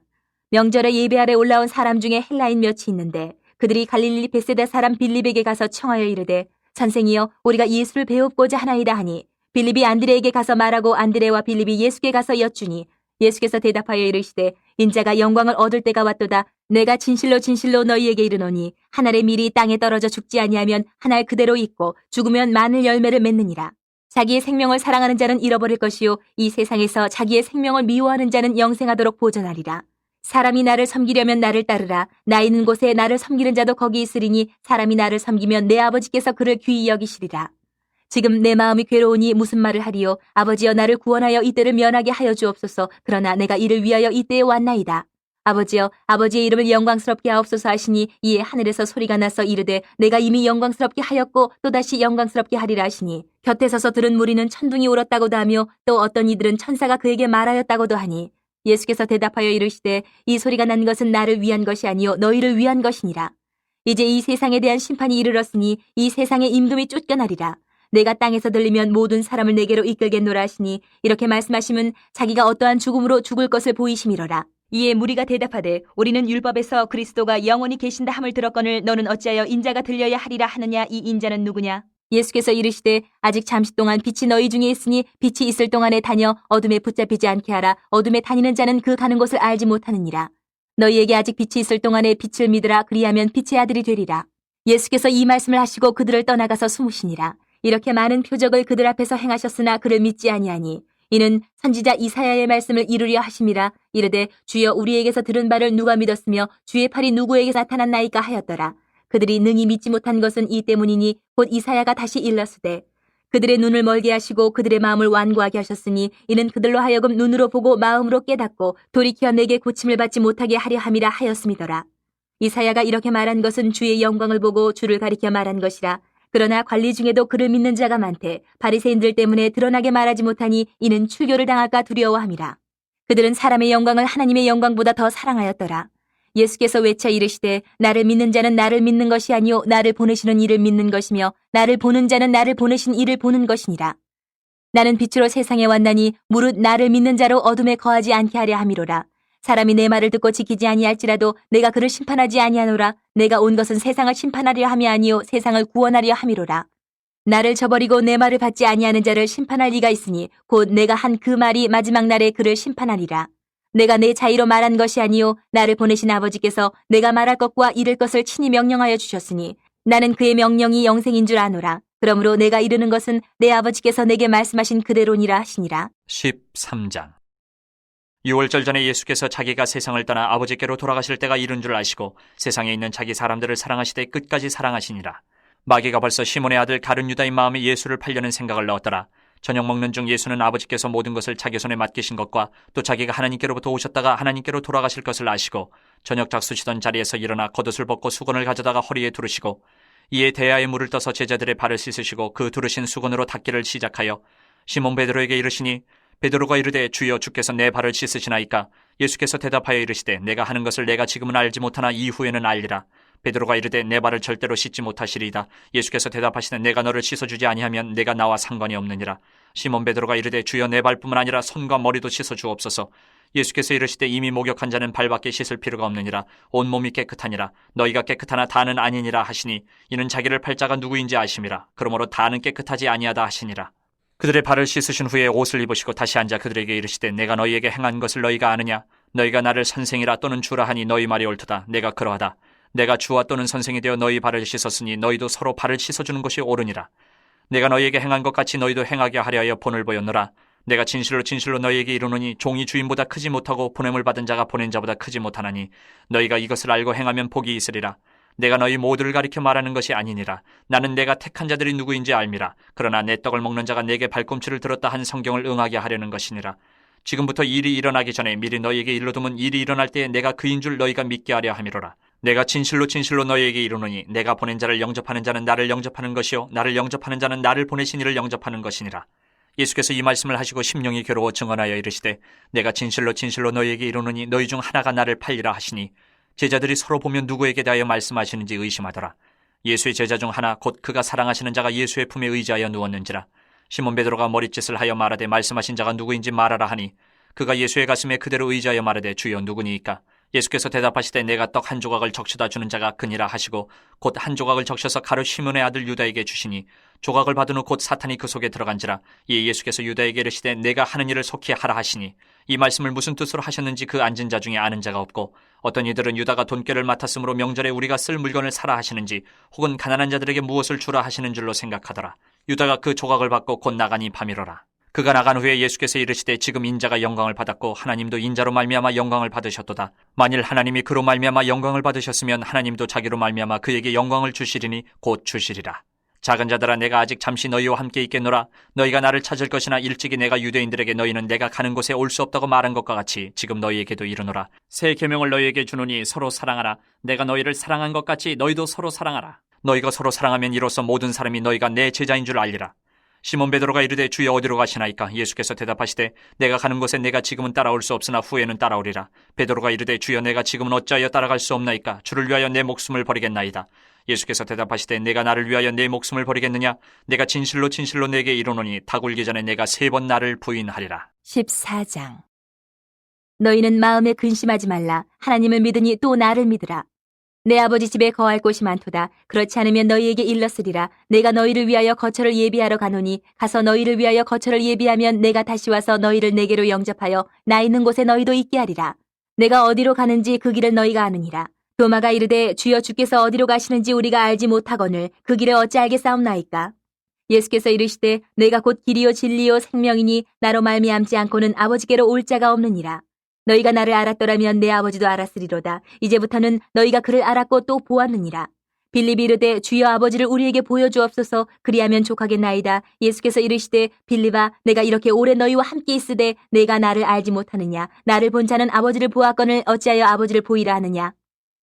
명절에 예배하러 올라온 사람 중에 헬라인 몇이 있는데 그들이 갈릴리 베세다 사람 빌립에게 가서 청하여 이르되 선생이여 우리가 예수를 배웁고자 하나이다 하니 빌립이 안드레에게 가서 말하고 안드레와 빌립이 예수께 가서 여쭈니 예수께서 대답하여 이르시되 인자가 영광을 얻을 때가 왔도다. 내가 진실로 진실로 너희에게 이르노니 한 알의 밀이 땅에 떨어져 죽지 아니하면 한 알 그대로 있고 죽으면 많은 열매를 맺느니라. 자기의 생명을 사랑하는 자는 잃어버릴 것이요 이 세상에서 자기의 생명을 미워하는 자는 영생하도록 보존하리라. 사람이 나를 섬기려면 나를 따르라. 나 있는 곳에 나를 섬기는 자도 거기 있으리니 사람이 나를 섬기면 내 아버지께서 그를 귀히 여기시리라. 지금 내 마음이 괴로우니 무슨 말을 하리요. 아버지여 나를 구원하여 이때를 면하게 하여 주옵소서. 그러나 내가 이를 위하여 이때에 왔나이다. 아버지여 아버지의 이름을 영광스럽게 하옵소서 하시니 이에 하늘에서 소리가 나서 이르되 내가 이미 영광스럽게 하였고 또다시 영광스럽게 하리라 하시니 곁에 서서 들은 무리는 천둥이 울었다고도 하며 또 어떤 이들은 천사가 그에게 말하였다고도 하니 예수께서 대답하여 이르시되 이 소리가 난 것은 나를 위한 것이 아니요 너희를 위한 것이니라. 이제 이 세상에 대한 심판이 이르렀으니 이 세상의 임금이 쫓겨나리라. 내가 땅에서 들리면 모든 사람을 내게로 이끌겠노라 하시니 이렇게 말씀하시면 자기가 어떠한 죽음으로 죽을 것을 보이심이로라. 이에 무리가 대답하되 우리는 율법에서 그리스도가 영원히 계신다 함을 들었거늘 너는 어찌하여 인자가 들려야 하리라 하느냐. 이 인자는 누구냐. 예수께서 이르시되 아직 잠시 동안 빛이 너희 중에 있으니 빛이 있을 동안에 다녀 어둠에 붙잡히지 않게 하라. 어둠에 다니는 자는 그 가는 곳을 알지 못하느니라. 너희에게 아직 빛이 있을 동안에 빛을 믿으라. 그리하면 빛의 아들이 되리라. 예수께서 이 말씀을 하시고 그들을 떠나가서 숨으시니라. 이렇게 많은 표적을 그들 앞에서 행하셨으나 그를 믿지 아니하니 이는 선지자 이사야의 말씀을 이루려 하심이라. 이르되 주여 우리에게서 들은 바를 누가 믿었으며 주의 팔이 누구에게 나타났나이까 하였더라. 그들이 능히 믿지 못한 것은 이 때문이니 곧 이사야가 다시 일렀으되 그들의 눈을 멀게 하시고 그들의 마음을 완고하게 하셨으니 이는 그들로 하여금 눈으로 보고 마음으로 깨닫고 돌이켜 내게 고침을 받지 못하게 하려 함이라 하였음이더라. 이사야가 이렇게 말한 것은 주의 영광을 보고 주를 가리켜 말한 것이라. 그러나 관리 중에도 그를 믿는 자가 많되 바리새인들 때문에 드러나게 말하지 못하니 이는 출교를 당할까 두려워함이라. 그들은 사람의 영광을 하나님의 영광보다 더 사랑하였더라. 예수께서 외쳐 이르시되 나를 믿는 자는 나를 믿는 것이 아니요 나를 보내시는 이를 믿는 것이며 나를 보는 자는 나를 보내신 이를 보는 것이니라. 나는 빛으로 세상에 왔나니 무릇 나를 믿는 자로 어둠에 거하지 않게 하려 함이로라. 사람이 내 말을 듣고 지키지 아니할지라도 내가 그를 심판하지 아니하노라. 내가 온 것은 세상을 심판하려 함이 아니요 세상을 구원하려 함이로라. 나를 저버리고 내 말을 받지 아니하는 자를 심판할 이가 있으니 곧 내가 한 그 말이 마지막 날에 그를 심판하리라. 내가 내 자의로 말한 것이 아니요 나를 보내신 아버지께서 내가 말할 것과 이를 것을 친히 명령하여 주셨으니 나는 그의 명령이 영생인 줄 아노라. 그러므로 내가 이르는 것은 내 아버지께서 내게 말씀하신 그대로니라 하시니라. 13장. 유월절 전에 예수께서 자기가 세상을 떠나 아버지께로 돌아가실 때가 이른 줄 아시고 세상에 있는 자기 사람들을 사랑하시되 끝까지 사랑하시니라. 마귀가 벌써 시몬의 아들 가룟 유다의 마음에 예수를 팔려는 생각을 넣었더라. 저녁 먹는 중 예수는 아버지께서 모든 것을 자기 손에 맡기신 것과 또 자기가 하나님께로부터 오셨다가 하나님께로 돌아가실 것을 아시고 저녁 작수시던 자리에서 일어나 겉옷을 벗고 수건을 가져다가 허리에 두르시고 이에 대야에 물을 떠서 제자들의 발을 씻으시고 그 두르신 수건으로 닦기를 시작하여 시몬 베드로에게 이르시니 베드로가 이르되 주여 주께서 내 발을 씻으시나이까? 예수께서 대답하여 이르시되 내가 하는 것을 내가 지금은 알지 못하나 이후에는 알리라. 베드로가 이르되 내 발을 절대로 씻지 못하시리이다. 예수께서 대답하시되 내가 너를 씻어주지 아니하면 내가 나와 상관이 없느니라. 시몬 베드로가 이르되 주여 내 발뿐만 아니라 손과 머리도 씻어주옵소서. 예수께서 이르시되 이미 목욕한 자는 발밖에 씻을 필요가 없느니라. 온몸이 깨끗하니라. 너희가 깨끗하나 다는 아니니라 하시니 이는 자기를 팔 자가 누구인지 아심이라. 그러므로 다는 깨끗하지 아니하다 하시니라. 그들의 발을 씻으신 후에 옷을 입으시고 다시 앉아 그들에게 이르시되 내가 너희에게 행한 것을 너희가 아느냐? 너희가 나를 선생이라 또는 주라 하니 너희 말이 옳도다. 내가 그러하다. 내가 주와 또는 선생이 되어 너희 발을 씻었으니 너희도 서로 발을 씻어주는 것이 옳으니라. 내가 너희에게 행한 것 같이 너희도 행하게 하려 하여 본을 보였노라. 내가 진실로 진실로 너희에게 이르노니 종이 주인보다 크지 못하고 보냄을 받은 자가 보낸 자보다 크지 못하나니 너희가 이것을 알고 행하면 복이 있으리라. 내가 너희 모두를 가리켜 말하는 것이 아니니라. 나는 내가 택한 자들이 누구인지 알미라. 그러나 내 떡을 먹는 자가 내게 발꿈치를 들었다 한 성경을 응하게 하려는 것이니라. 지금부터 일이 일어나기 전에 미리 너희에게 일러두면 일이 일어날 때에 내가 그인 줄 너희가 믿게 하려 함이로라. 내가 진실로 진실로 너희에게 이르노니 내가 보낸 자를 영접하는 자는 나를 영접하는 것이요 나를 영접하는 자는 나를 보내신 이를 영접하는 것이니라. 예수께서 이 말씀을 하시고 심령이 괴로워 증언하여 이르시되 내가 진실로 진실로 너희에게 이르노니 너희 중 하나가 나를 팔리라 하시니 제자들이 서로 보면 누구에게 대하여 말씀하시는지 의심하더라. 예수의 제자 중 하나 곧 그가 사랑하시는 자가 예수의 품에 의지하여 누웠는지라. 시몬 베드로가 머릿짓을 하여 말하되 말씀하신 자가 누구인지 말하라 하니 그가 예수의 가슴에 그대로 의지하여 말하되 주여 누구니이까? 예수께서 대답하시되 내가 떡 한 조각을 적셔다 주는 자가 그니라 하시고 곧 한 조각을 적셔서 가룟 시몬의 아들 유다에게 주시니 조각을 받은 후 곧 사탄이 그 속에 들어간지라. 이에 예수께서 유다에게 이르시되 내가 하는 일을 속히 하라 하시니 이 말씀을 무슨 뜻으로 하셨는지 그 앉은 자 중에 아는 자가 없고 어떤 이들은 유다가 돈꾀를 맡았으므로 명절에 우리가 쓸 물건을 사라 하시는지 혹은 가난한 자들에게 무엇을 주라 하시는 줄로 생각하더라. 유다가 그 조각을 받고 곧 나가니 밤이로라. 그가 나간 후에 예수께서 이르시되 지금 인자가 영광을 받았고 하나님도 인자로 말미암아 영광을 받으셨도다. 만일 하나님이 그로 말미암아 영광을 받으셨으면 하나님도 자기로 말미암아 그에게 영광을 주시리니 곧 주시리라. 작은 자들아 내가 아직 잠시 너희와 함께 있겠노라. 너희가 나를 찾을 것이나 일찍이 내가 유대인들에게 너희는 내가 가는 곳에 올 수 없다고 말한 것과 같이 지금 너희에게도 이르노라. 새 계명을 너희에게 주노니 서로 사랑하라. 내가 너희를 사랑한 것 같이 너희도 서로 사랑하라. 너희가 서로 사랑하면 이로써 모든 사람이 너희가 내 제자인 줄 알리라. 시몬 베드로가 이르되 주여 어디로 가시나이까? 예수께서 대답하시되 내가 가는 곳에 내가 지금은 따라올 수 없으나 후에는 따라오리라. 베드로가 이르되 주여 내가 지금은 어찌하여 따라갈 수 없나이까? 주를 위하여 내 목숨을 버리겠나이다. 예수께서 대답하시되 내가 나를 위하여 내 목숨을 버리겠느냐? 내가 진실로 진실로 내게 이르노니 닭 울기 전에 내가 3번 나를 부인하리라. 14장. 너희는 마음에 근심하지 말라. 하나님을 믿으니 또 나를 믿으라. 내 아버지 집에 거할 곳이 많도다. 그렇지 않으면 너희에게 일렀으리라. 내가 너희를 위하여 거처를 예비하러 가노니 가서 너희를 위하여 거처를 예비하면 내가 다시 와서 너희를 내게로 영접하여 나 있는 곳에 너희도 있게 하리라. 내가 어디로 가는지 그 길을 너희가 아느니라. 도마가 이르되 주여 주께서 어디로 가시는지 우리가 알지 못하거늘 그 길을 어찌 알겠사옵나이까? 예수께서 이르시되 내가 곧 길이요 진리요 생명이니 나로 말미암지 않고는 아버지께로 올 자가 없느니라. 너희가 나를 알았더라면 내 아버지도 알았으리로다. 이제부터는 너희가 그를 알았고 또 보았느니라. 빌립이 이르되 주여 아버지를 우리에게 보여주옵소서. 그리하면 족하겠나이다. 예수께서 이르시되 빌립아 내가 이렇게 오래 너희와 함께 있으되 내가 나를 알지 못하느냐? 나를 본 자는 아버지를 보았거늘 어찌하여 아버지를 보이라 하느냐?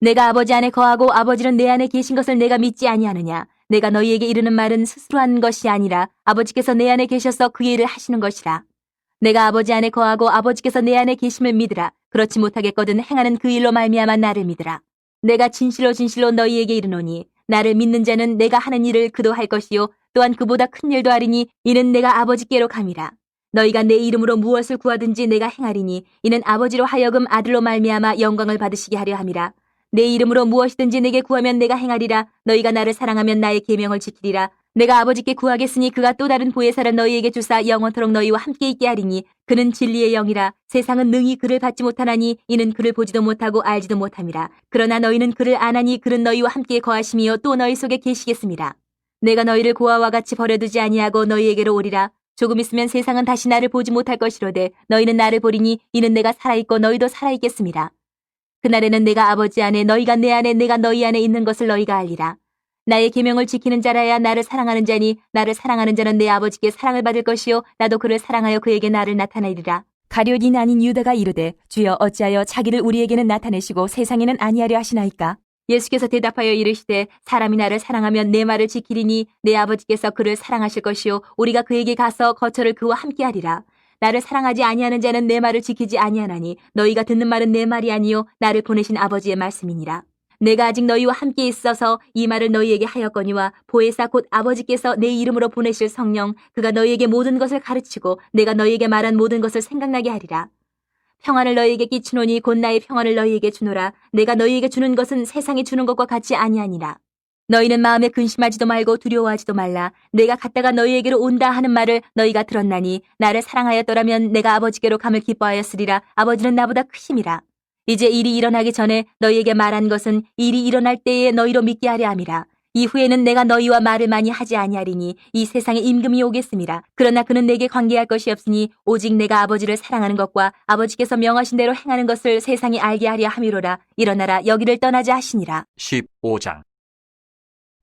내가 아버지 안에 거하고 아버지는 내 안에 계신 것을 내가 믿지 아니하느냐? 내가 너희에게 이르는 말은 스스로 한 것이 아니라 아버지께서 내 안에 계셔서 그 일을 하시는 것이라. 내가 아버지 안에 거하고 아버지께서 내 안에 계심을 믿으라. 그렇지 못하겠거든 행하는 그 일로 말미암아 나를 믿으라. 내가 진실로 진실로 너희에게 이르노니 나를 믿는 자는 내가 하는 일을 그도 할 것이요 또한 그보다 큰 일도 하리니 이는 내가 아버지께로 감이라. 너희가 내 이름으로 무엇을 구하든지 내가 행하리니 이는 아버지로 하여금 아들로 말미암아 영광을 받으시게 하려 함이라. 내 이름으로 무엇이든지 내게 구하면 내가 행하리라. 너희가 나를 사랑하면 나의 계명을 지키리라. 내가 아버지께 구하겠으니 그가 또 다른 보혜사를 너희에게 주사 영원토록 너희와 함께 있게 하리니 그는 진리의 영이라. 세상은 능히 그를 받지 못하나니 이는 그를 보지도 못하고 알지도 못함이라. 그러나 너희는 그를 아나니 그는 너희와 함께 거하시며 또 너희 속에 계시겠습니다. 내가 너희를 고아와 같이 버려두지 아니하고 너희에게로 오리라. 조금 있으면 세상은 다시 나를 보지 못할 것이로되 너희는 나를 보리니 이는 내가 살아있고 너희도 살아있겠습니다. 그날에는 내가 아버지 안에 너희가 내 안에 내가 너희 안에 있는 것을 너희가 알리라. 나의 계명을 지키는 자라야 나를 사랑하는 자니 나를 사랑하는 자는 내 아버지께 사랑을 받을 것이요 나도 그를 사랑하여 그에게 나를 나타내리라. 가룟이 아닌 유다가 이르되 주여 어찌하여 자기를 우리에게는 나타내시고 세상에는 아니하려 하시나이까? 예수께서 대답하여 이르시되 사람이 나를 사랑하면 내 말을 지키리니 내 아버지께서 그를 사랑하실 것이요 우리가 그에게 가서 거처를 그와 함께하리라. 나를 사랑하지 아니하는 자는 내 말을 지키지 아니하나니 너희가 듣는 말은 내 말이 아니요 나를 보내신 아버지의 말씀이니라. 내가 아직 너희와 함께 있어서 이 말을 너희에게 하였거니와 보혜사 곧 아버지께서 내 이름으로 보내실 성령 그가 너희에게 모든 것을 가르치고 내가 너희에게 말한 모든 것을 생각나게 하리라. 평안을 너희에게 끼치노니 곧 나의 평안을 너희에게 주노라. 내가 너희에게 주는 것은 세상이 주는 것과 같지 아니하니라. 너희는 마음에 근심하지도 말고 두려워하지도 말라. 내가 갔다가 너희에게로 온다 하는 말을 너희가 들었나니 나를 사랑하였더라면 내가 아버지께로 감을 기뻐하였으리라. 아버지는 나보다 크심이라. 이제 일이 일어나기 전에 너희에게 말한 것은 일이 일어날 때에 너희로 믿게 하려 함이라. 이후에는 내가 너희와 말을 많이 하지 아니하리니 이 세상에 임금이 오겠음이라. 그러나 그는 내게 관계할 것이 없으니 오직 내가 아버지를 사랑하는 것과 아버지께서 명하신 대로 행하는 것을 세상이 알게 하려 함이로라. 일어나라 여기를 떠나자 하시니라. 15장.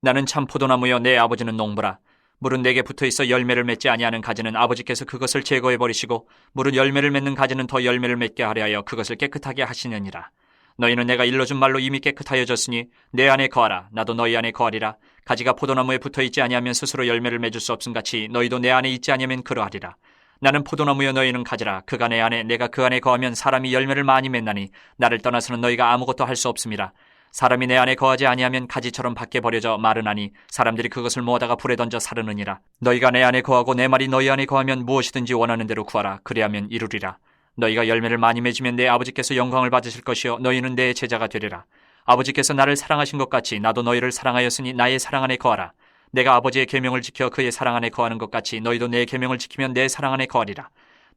나는 참 포도나무여 내 아버지는 농부라. 물은 내게 붙어있어 열매를 맺지 아니하는 가지는 아버지께서 그것을 제거해버리시고 물은 열매를 맺는 가지는 더 열매를 맺게 하려 하여 그것을 깨끗하게 하시느니라. 너희는 내가 일러준 말로 이미 깨끗하여졌으니 내 안에 거하라. 나도 너희 안에 거하리라. 가지가 포도나무에 붙어있지 아니하면 스스로 열매를 맺을 수 없음같이 너희도 내 안에 있지 아니하면 그러하리라. 나는 포도나무여 너희는 가지라. 그가 내 안에 내가 그 안에 거하면 사람이 열매를 많이 맺나니 나를 떠나서는 너희가 아무것도 할 수 없음이라. 사람이 내 안에 거하지 아니하면 가지처럼 밖에 버려져 마르나니 사람들이 그것을 모아다가 불에 던져 사르느니라. 너희가 내 안에 거하고 내 말이 너희 안에 거하면 무엇이든지 원하는 대로 구하라. 그리하면 이루리라. 너희가 열매를 많이 맺으면 내 아버지께서 영광을 받으실 것이요 너희는 내 제자가 되리라. 아버지께서 나를 사랑하신 것 같이 나도 너희를 사랑하였으니 나의 사랑 안에 거하라. 내가 아버지의 계명을 지켜 그의 사랑 안에 거하는 것 같이 너희도 내 계명을 지키면 내 사랑 안에 거하리라.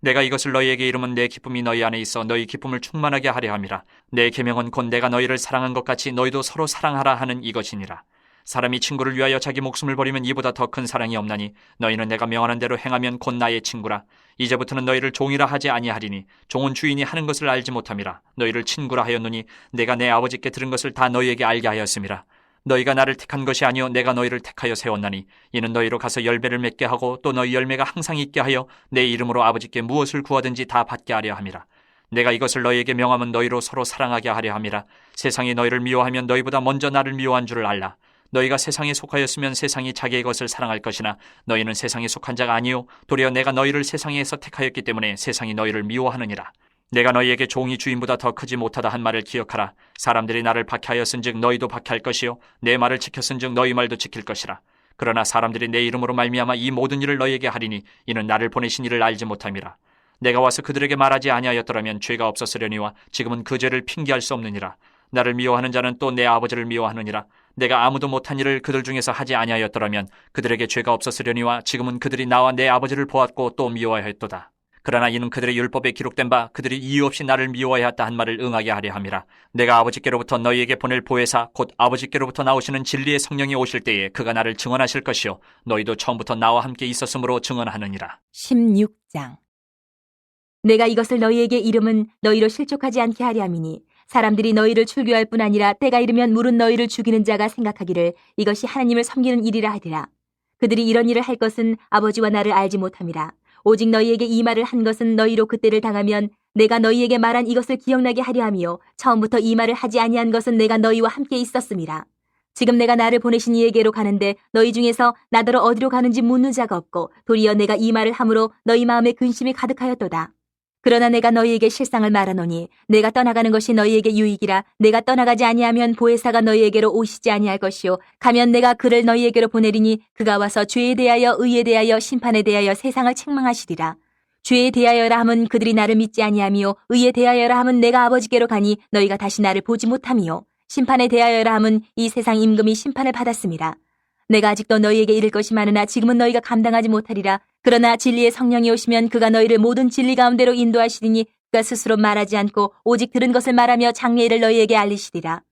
내가 이것을 너희에게 이르면 내 기쁨이 너희 안에 있어 너희 기쁨을 충만하게 하려 함이라. 내 계명은 곧 내가 너희를 사랑한 것 같이 너희도 서로 사랑하라 하는 이것이니라. 사람이 친구를 위하여 자기 목숨을 버리면 이보다 더 큰 사랑이 없나니 너희는 내가 명하는 대로 행하면 곧 나의 친구라. 이제부터는 너희를 종이라 하지 아니하리니 종은 주인이 하는 것을 알지 못함이라. 너희를 친구라 하였노니 내가 내 아버지께 들은 것을 다 너희에게 알게 하였음이라. 너희가 나를 택한 것이 아니요 내가 너희를 택하여 세웠나니 이는 너희로 가서 열매를 맺게 하고 또 너희 열매가 항상 있게 하여 내 이름으로 아버지께 무엇을 구하든지 다 받게 하려 함이라. 내가 이것을 너희에게 명하면 너희로 서로 사랑하게 하려 함이라. 세상이 너희를 미워하면 너희보다 먼저 나를 미워한 줄을 알라. 너희가 세상에 속하였으면 세상이 자기의 것을 사랑할 것이나 너희는 세상에 속한 자가 아니요 도리어 내가 너희를 세상에서 택하였기 때문에 세상이 너희를 미워하느니라. 내가 너희에게 종이 주인보다 더 크지 못하다 한 말을 기억하라. 사람들이 나를 박해하였은즉 너희도 박해할 것이요 내 말을 지켰은즉 너희 말도 지킬 것이라. 그러나 사람들이 내 이름으로 말미암아 이 모든 일을 너희에게 하리니 이는 나를 보내신 이를 알지 못함이라. 내가 와서 그들에게 말하지 아니하였더라면 죄가 없었으려니와 지금은 그 죄를 핑계할 수 없느니라. 나를 미워하는 자는 또 내 아버지를 미워하느니라. 내가 아무도 못한 일을 그들 중에서 하지 아니하였더라면 그들에게 죄가 없었으려니와 지금은 그들이 나와 내 아버지를 보았고 또 미워하였도다. 그러나 이는 그들의 율법에 기록된 바 그들이 이유 없이 나를 미워하였다 한 말을 응하게 하려 함이라. 내가 아버지께로부터 너희에게 보낼 보혜사 곧 아버지께로부터 나오시는 진리의 성령이 오실 때에 그가 나를 증언하실 것이요 너희도 처음부터 나와 함께 있었으므로 증언하느니라. 16장. 내가 이것을 너희에게 이름은 너희로 실족하지 않게 하려 함이니 사람들이 너희를 출교할 뿐 아니라 때가 이르면 물은 너희를 죽이는 자가 생각하기를 이것이 하나님을 섬기는 일이라 하리라. 그들이 이런 일을 할 것은 아버지와 나를 알지 못함이라. 오직 너희에게 이 말을 한 것은 너희로 그때를 당하면 내가 너희에게 말한 이것을 기억나게 하려 함이요 처음부터 이 말을 하지 아니한 것은 내가 너희와 함께 있었음이라. 지금 내가 나를 보내신 이에게로 가는데 너희 중에서 나더러 어디로 가는지 묻는 자가 없고 도리어 내가 이 말을 함으로 너희 마음에 근심이 가득하였도다. 그러나 내가 너희에게 실상을 말하노니 내가 떠나가는 것이 너희에게 유익이라. 내가 떠나가지 아니하면 보혜사가 너희에게로 오시지 아니할 것이요 가면 내가 그를 너희에게로 보내리니 그가 와서 죄에 대하여 의에 대하여 심판에 대하여 세상을 책망하시리라. 죄에 대하여라 함은 그들이 나를 믿지 아니하미요 의에 대하여라 함은 내가 아버지께로 가니 너희가 다시 나를 보지 못함이요 심판에 대하여라 함은 이 세상 임금이 심판을 받았음이라. 내가 아직도 너희에게 이를 것이 많으나 지금은 너희가 감당하지 못하리라. 그러나 진리의 성령이 오시면 그가 너희를 모든 진리 가운데로 인도하시리니 그가 스스로 말하지 않고 오직 들은 것을 말하며 장래일을 너희에게 알리시리라.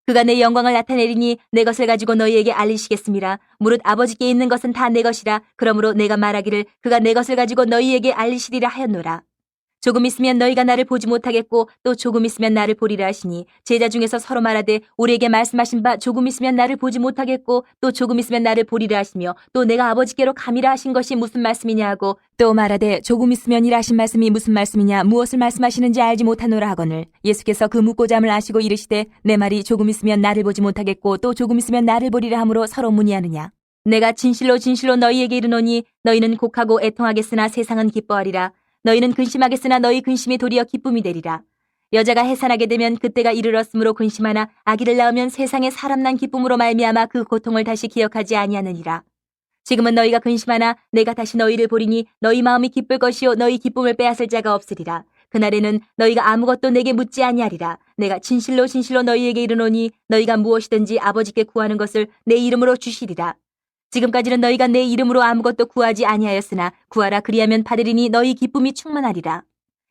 그가 내 영광을 나타내리니 내 것을 가지고 너희에게 알리시겠습니다. 무릇 아버지께 있는 것은 다 내 것이라. 그러므로 내가 말하기를 그가 내 것을 가지고 너희에게 알리시리라 하였노라. 조금 있으면 너희가 나를 보지 못하겠고 또 조금 있으면 나를 보리라 하시니 제자 중에서 서로 말하되 우리에게 말씀하신 바 조금 있으면 나를 보지 못하겠고 또 조금 있으면 나를 보리라 하시며 또 내가 아버지께로 감이라 하신 것이 무슨 말씀이냐 하고 또 말하되 조금 있으면이라 하신 말씀이 무슨 말씀이냐 무엇을 말씀하시는지 알지 못하노라 하거늘 예수께서 그 묻고자 함을 아시고 이르시되 내 말이 조금 있으면 나를 보지 못하겠고 또 조금 있으면 나를 보리라 하므로 서로 문의하느냐 내가 진실로 진실로 너희에게 이르노니 너희는 곡하고 애통하겠으나 세상은 기뻐하리라 너희는 근심하겠으나 너희 근심이 도리어 기쁨이 되리라. 여자가 해산하게 되면 그때가 이르렀으므로 근심하나 아기를 낳으면 세상에 사람 난 기쁨으로 말미암아 그 고통을 다시 기억하지 아니하느니라. 지금은 너희가 근심하나 내가 다시 너희를 보리니 너희 마음이 기쁠 것이요 너희 기쁨을 빼앗을 자가 없으리라. 그날에는 너희가 아무것도 내게 묻지 아니하리라. 내가 진실로 진실로 너희에게 이르노니 너희가 무엇이든지 아버지께 구하는 것을 내 이름으로 주시리라. 지금까지는 너희가 내 이름으로 아무것도 구하지 아니하였으나 구하라 그리하면 받으리니 너희 기쁨이 충만하리라.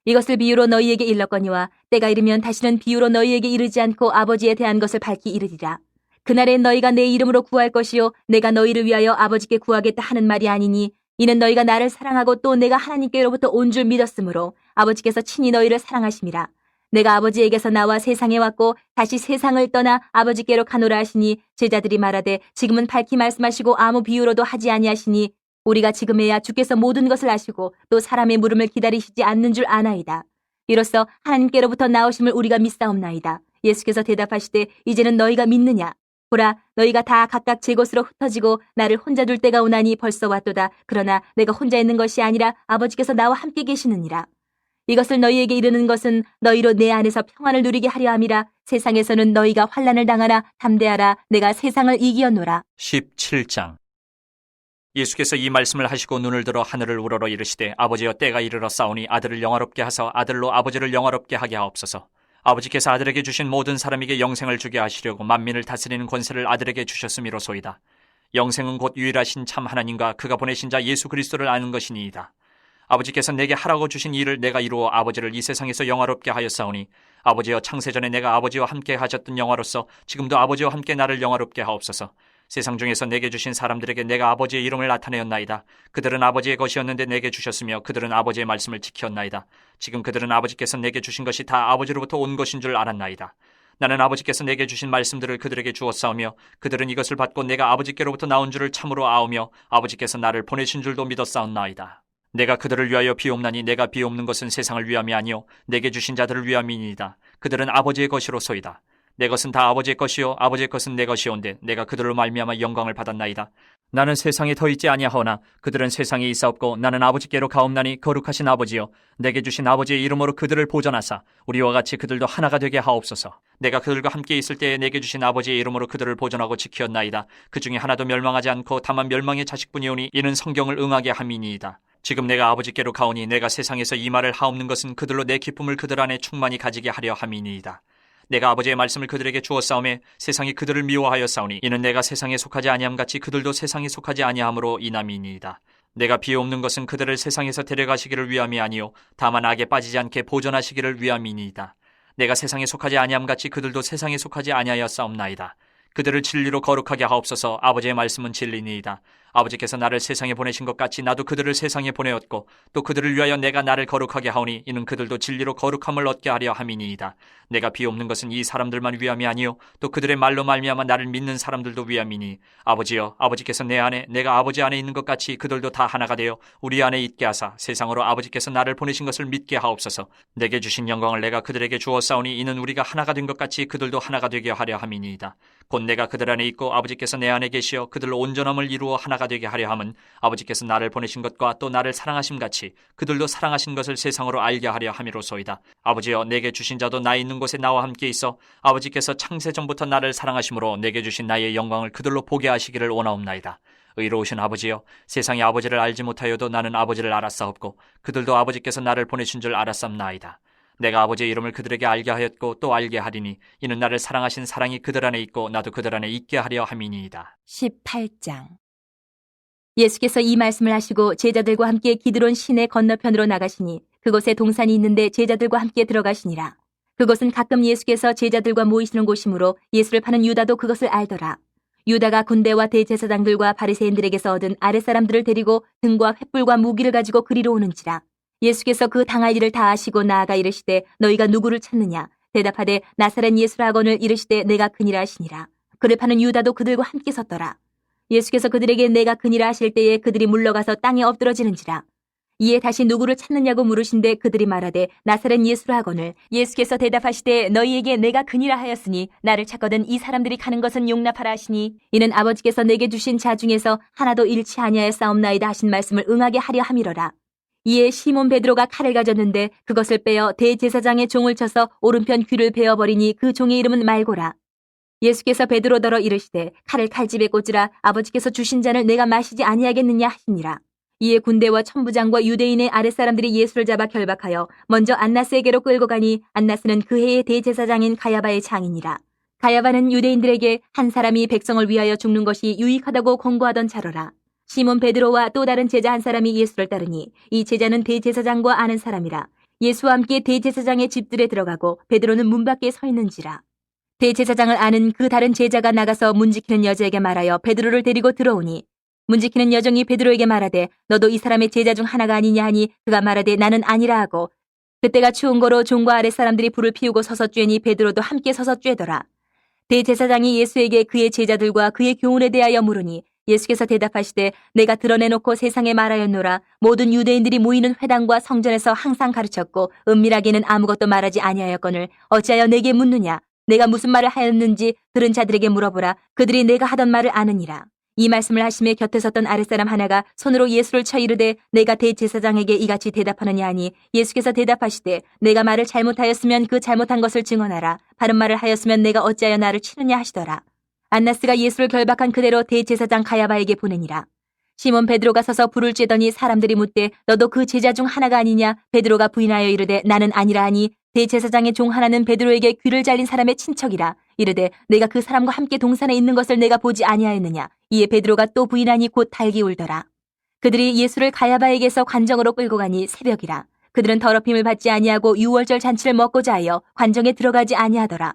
이것을 비유로 너희에게 일렀거니와 때가 이르면 다시는 비유로 너희에게 이르지 않고 아버지에 대한 것을 밝히 이르리라. 그날에 너희가 내 이름으로 구할 것이요 내가 너희를 위하여 아버지께 구하겠다 하는 말이 아니니 이는 너희가 나를 사랑하고 또 내가 하나님께로부터 온 줄 믿었으므로 아버지께서 친히 너희를 사랑하심이라. 내가 아버지에게서 나와 세상에 왔고 다시 세상을 떠나 아버지께로 가노라 하시니 제자들이 말하되 지금은 밝히 말씀하시고 아무 비유로도 하지 아니하시니 우리가 지금에야 주께서 모든 것을 아시고 또 사람의 물음을 기다리시지 않는 줄 아나이다. 이로써 하나님께로부터 나오심을 우리가 믿사옵나이다. 예수께서 대답하시되 이제는 너희가 믿느냐? 보라 너희가 다 각각 제 곳으로 흩어지고 나를 혼자 둘 때가 오나니 벌써 왔도다. 그러나 내가 혼자 있는 것이 아니라 아버지께서 나와 함께 계시느니라. 이것을 너희에게 이르는 것은 너희로 내 안에서 평안을 누리게 하려 함이라. 세상에서는 너희가 환난을 당하나 담대하라. 내가 세상을 이기었노라. 17장. 예수께서 이 말씀을 하시고 눈을 들어 하늘을 우러러 이르시되 아버지여 때가 이르러 싸우니 아들을 영화롭게 하사 아들로 아버지를 영화롭게 하게 하옵소서. 아버지께서 아들에게 주신 모든 사람에게 영생을 주게 하시려고 만민을 다스리는 권세를 아들에게 주셨음이로소이다. 영생은 곧 유일하신 참 하나님과 그가 보내신 자 예수 그리스도를 아는 것이니이다. 아버지께서 내게 하라고 주신 일을 내가 이루어 아버지를 이 세상에서 영화롭게 하였사오니 아버지여 창세전에 내가 아버지와 함께 하셨던 영화로서 지금도 아버지와 함께 나를 영화롭게 하옵소서. 세상 중에서 내게 주신 사람들에게 내가 아버지의 이름을 나타내었나이다. 그들은 아버지의 것이었는데 내게 주셨으며 그들은 아버지의 말씀을 지켰나이다. 지금 그들은 아버지께서 내게 주신 것이 다 아버지로부터 온 것인 줄 알았나이다. 나는 아버지께서 내게 주신 말씀들을 그들에게 주었사오며 그들은 이것을 받고 내가 아버지께로부터 나온 줄을 참으로 아오며 아버지께서 나를 보내신 줄도 믿었사옵나이다. 내가 그들을 위하여 비옵나니 내가 비옵는 것은 세상을 위함이 아니요 내게 주신 자들을 위함이니이다. 그들은 아버지의 것이로소이다. 내 것은 다 아버지의 것이요 아버지의 것은 내 것이온데 내가 그들로 말미암아 영광을 받았나이다. 나는 세상에 더 있지 아니하오나 그들은 세상에 있사옵고 나는 아버지께로 가옵나니 거룩하신 아버지여 내게 주신 아버지의 이름으로 그들을 보존하사 우리와 같이 그들도 하나가 되게 하옵소서. 내가 그들과 함께 있을 때에 내게 주신 아버지의 이름으로 그들을 보존하고 지키었나이다. 그 중에 하나도 멸망하지 않고 다만 멸망의 자식뿐이오니 이는 성경을 응하게 함이니이다. 지금 내가 아버지께로 가오니 내가 세상에서 이 말을 하옵는 것은 그들로 내 기쁨을 그들 안에 충만히 가지게 하려 함이니이다. 내가 아버지의 말씀을 그들에게 주었사오매 세상이 그들을 미워하였사오니 이는 내가 세상에 속하지 아니함 같이 그들도 세상에 속하지 아니함으로 인함이니이다. 내가 비옵는 것은 그들을 세상에서 데려가시기를 위함이 아니요 다만 악에 빠지지 않게 보존하시기를 위함이니이다. 내가 세상에 속하지 아니함 같이 그들도 세상에 속하지 아니하였사옵나이다. 그들을 진리로 거룩하게 하옵소서. 아버지의 말씀은 진리니이다. 아버지께서 나를 세상에 보내신 것 같이 나도 그들을 세상에 보내었고 또 그들을 위하여 내가 나를 거룩하게 하오니 이는 그들도 진리로 거룩함을 얻게 하려 함이니이다. 내가 비옵는 것은 이 사람들만 위함이 아니요 또 그들의 말로 말미암아 나를 믿는 사람들도 위함이니 아버지여 아버지께서 내 안에 내가 아버지 안에 있는 것 같이 그들도 다 하나가 되어 우리 안에 있게 하사 세상으로 아버지께서 나를 보내신 것을 믿게 하옵소서. 내게 주신 영광을 내가 그들에게 주었사오니 이는 우리가 하나가 된 것 같이 그들도 하나가 되게 하려 함이니이다. 곧 내가 그들 안에 있고 아버지께서 내 안에 계시어 그들로 온전함을 이루어 하나가 되게 하려 함은 아버지께서 나를 보내신 것과 또 나를 사랑하심 같이 그들도 사랑하신 것을 세상으로 알게 하려 함이로소이다. 아버지여 내게 주신 자도 나 있는 곳에 나와 함께 있어 아버지께서 창세전부터 나를 사랑하심으로 내게 주신 나의 영광을 그들로 보게 하시기를 원하옵나이다. 의로우신 아버지여 세상이 아버지를 알지 못하여도 나는 아버지를 알았사옵고 그들도 아버지께서 나를 보내신 줄 알았사옵나이다. 내가 아버지의 이름을 그들에게 알게 하였고 또 알게 하리니 이는 나를 사랑하신 사랑이 그들 안에 있고 나도 그들 안에 있게 하려 함이니이다. 18장. 예수께서 이 말씀을 하시고 제자들과 함께 기드론 시내 건너편으로 나가시니 그곳에 동산이 있는데 제자들과 함께 들어가시니라. 그곳은 가끔 예수께서 제자들과 모이시는 곳이므로 예수를 파는 유다도 그것을 알더라. 유다가 군대와 대제사장들과 바리새인들에게서 얻은 아랫사람들을 데리고 등과 횃불과 무기를 가지고 그리로 오는지라. 예수께서 그 당할 일을 다 아시고 나아가 이르시되 너희가 누구를 찾느냐? 대답하되 나사렛 예수라 하거늘 이르시되 내가 그니라 하시니라. 그를 파는 유다도 그들과 함께 섰더라. 예수께서 그들에게 내가 그니라 하실 때에 그들이 물러가서 땅에 엎드러지는지라. 이에 다시 누구를 찾느냐고 물으신데 그들이 말하되 나사렛 예수라 하거늘 예수께서 대답하시되 너희에게 내가 그니라 하였으니 나를 찾거든 이 사람들이 가는 것은 용납하라 하시니 이는 아버지께서 내게 주신 자 중에서 하나도 잃지 아니하였사옵나이다 하신 말씀을 응하게 하려 함이로라. 이에 시몬 베드로가 칼을 가졌는데 그것을 빼어 대제사장의 종을 쳐서 오른편 귀를 베어버리니 그 종의 이름은 말고라. 예수께서 베드로더러 이르시되 칼을 칼집에 꽂으라. 아버지께서 주신 잔을 내가 마시지 아니하겠느냐 하시니라. 이에 군대와 천부장과 유대인의 아랫사람들이 예수를 잡아 결박하여 먼저 안나스에게로 끌고 가니 안나스는 그 해의 대제사장인 가야바의 장이니라. 가야바는 유대인들에게 한 사람이 백성을 위하여 죽는 것이 유익하다고 권고하던 자로라. 시몬 베드로와 또 다른 제자 한 사람이 예수를 따르니 이 제자는 대제사장과 아는 사람이라. 예수와 함께 대제사장의 집들에 들어가고 베드로는 문 밖에 서 있는지라. 대제사장을 아는 그 다른 제자가 나가서 문지키는 여자에게 말하여 베드로를 데리고 들어오니 문지키는 여종이 베드로에게 말하되 너도 이 사람의 제자 중 하나가 아니냐 하니 그가 말하되 나는 아니라 하고 그때가 추운 거로 종과 아랫 사람들이 불을 피우고 서서 쬐니 베드로도 함께 서서 쬐더라. 대제사장이 예수에게 그의 제자들과 그의 교훈에 대하여 물으니 예수께서 대답하시되 내가 드러내놓고 세상에 말하였노라. 모든 유대인들이 모이는 회당과 성전에서 항상 가르쳤고 은밀하게는 아무것도 말하지 아니하였거늘 어찌하여 내게 묻느냐. 내가 무슨 말을 하였는지 들은 자들에게 물어보라. 그들이 내가 하던 말을 아느니라. 이 말씀을 하심에 곁에 섰던 아랫사람 하나가 손으로 예수를 쳐 이르되 내가 대제사장에게 이같이 대답하느냐 하니 예수께서 대답하시되 내가 말을 잘못하였으면 그 잘못한 것을 증언하라. 바른 말을 하였으면 내가 어찌하여 나를 치느냐 하시더라. 안나스가 예수를 결박한 그대로 대제사장 가야바에게 보내니라. 시몬 베드로가 서서 불을 쬐더니 사람들이 묻되 너도 그 제자 중 하나가 아니냐? 베드로가 부인하여 이르되 나는 아니라 하니 대제사장의 종 하나는 베드로에게 귀를 잘린 사람의 친척이라. 이르되 내가 그 사람과 함께 동산에 있는 것을 내가 보지 아니하였느냐? 이에 베드로가 또 부인하니 곧 달기 울더라. 그들이 예수를 가야바에게서 관정으로 끌고 가니 새벽이라. 그들은 더럽힘을 받지 아니하고 유월절 잔치를 먹고자 하여 관정에 들어가지 아니하더라.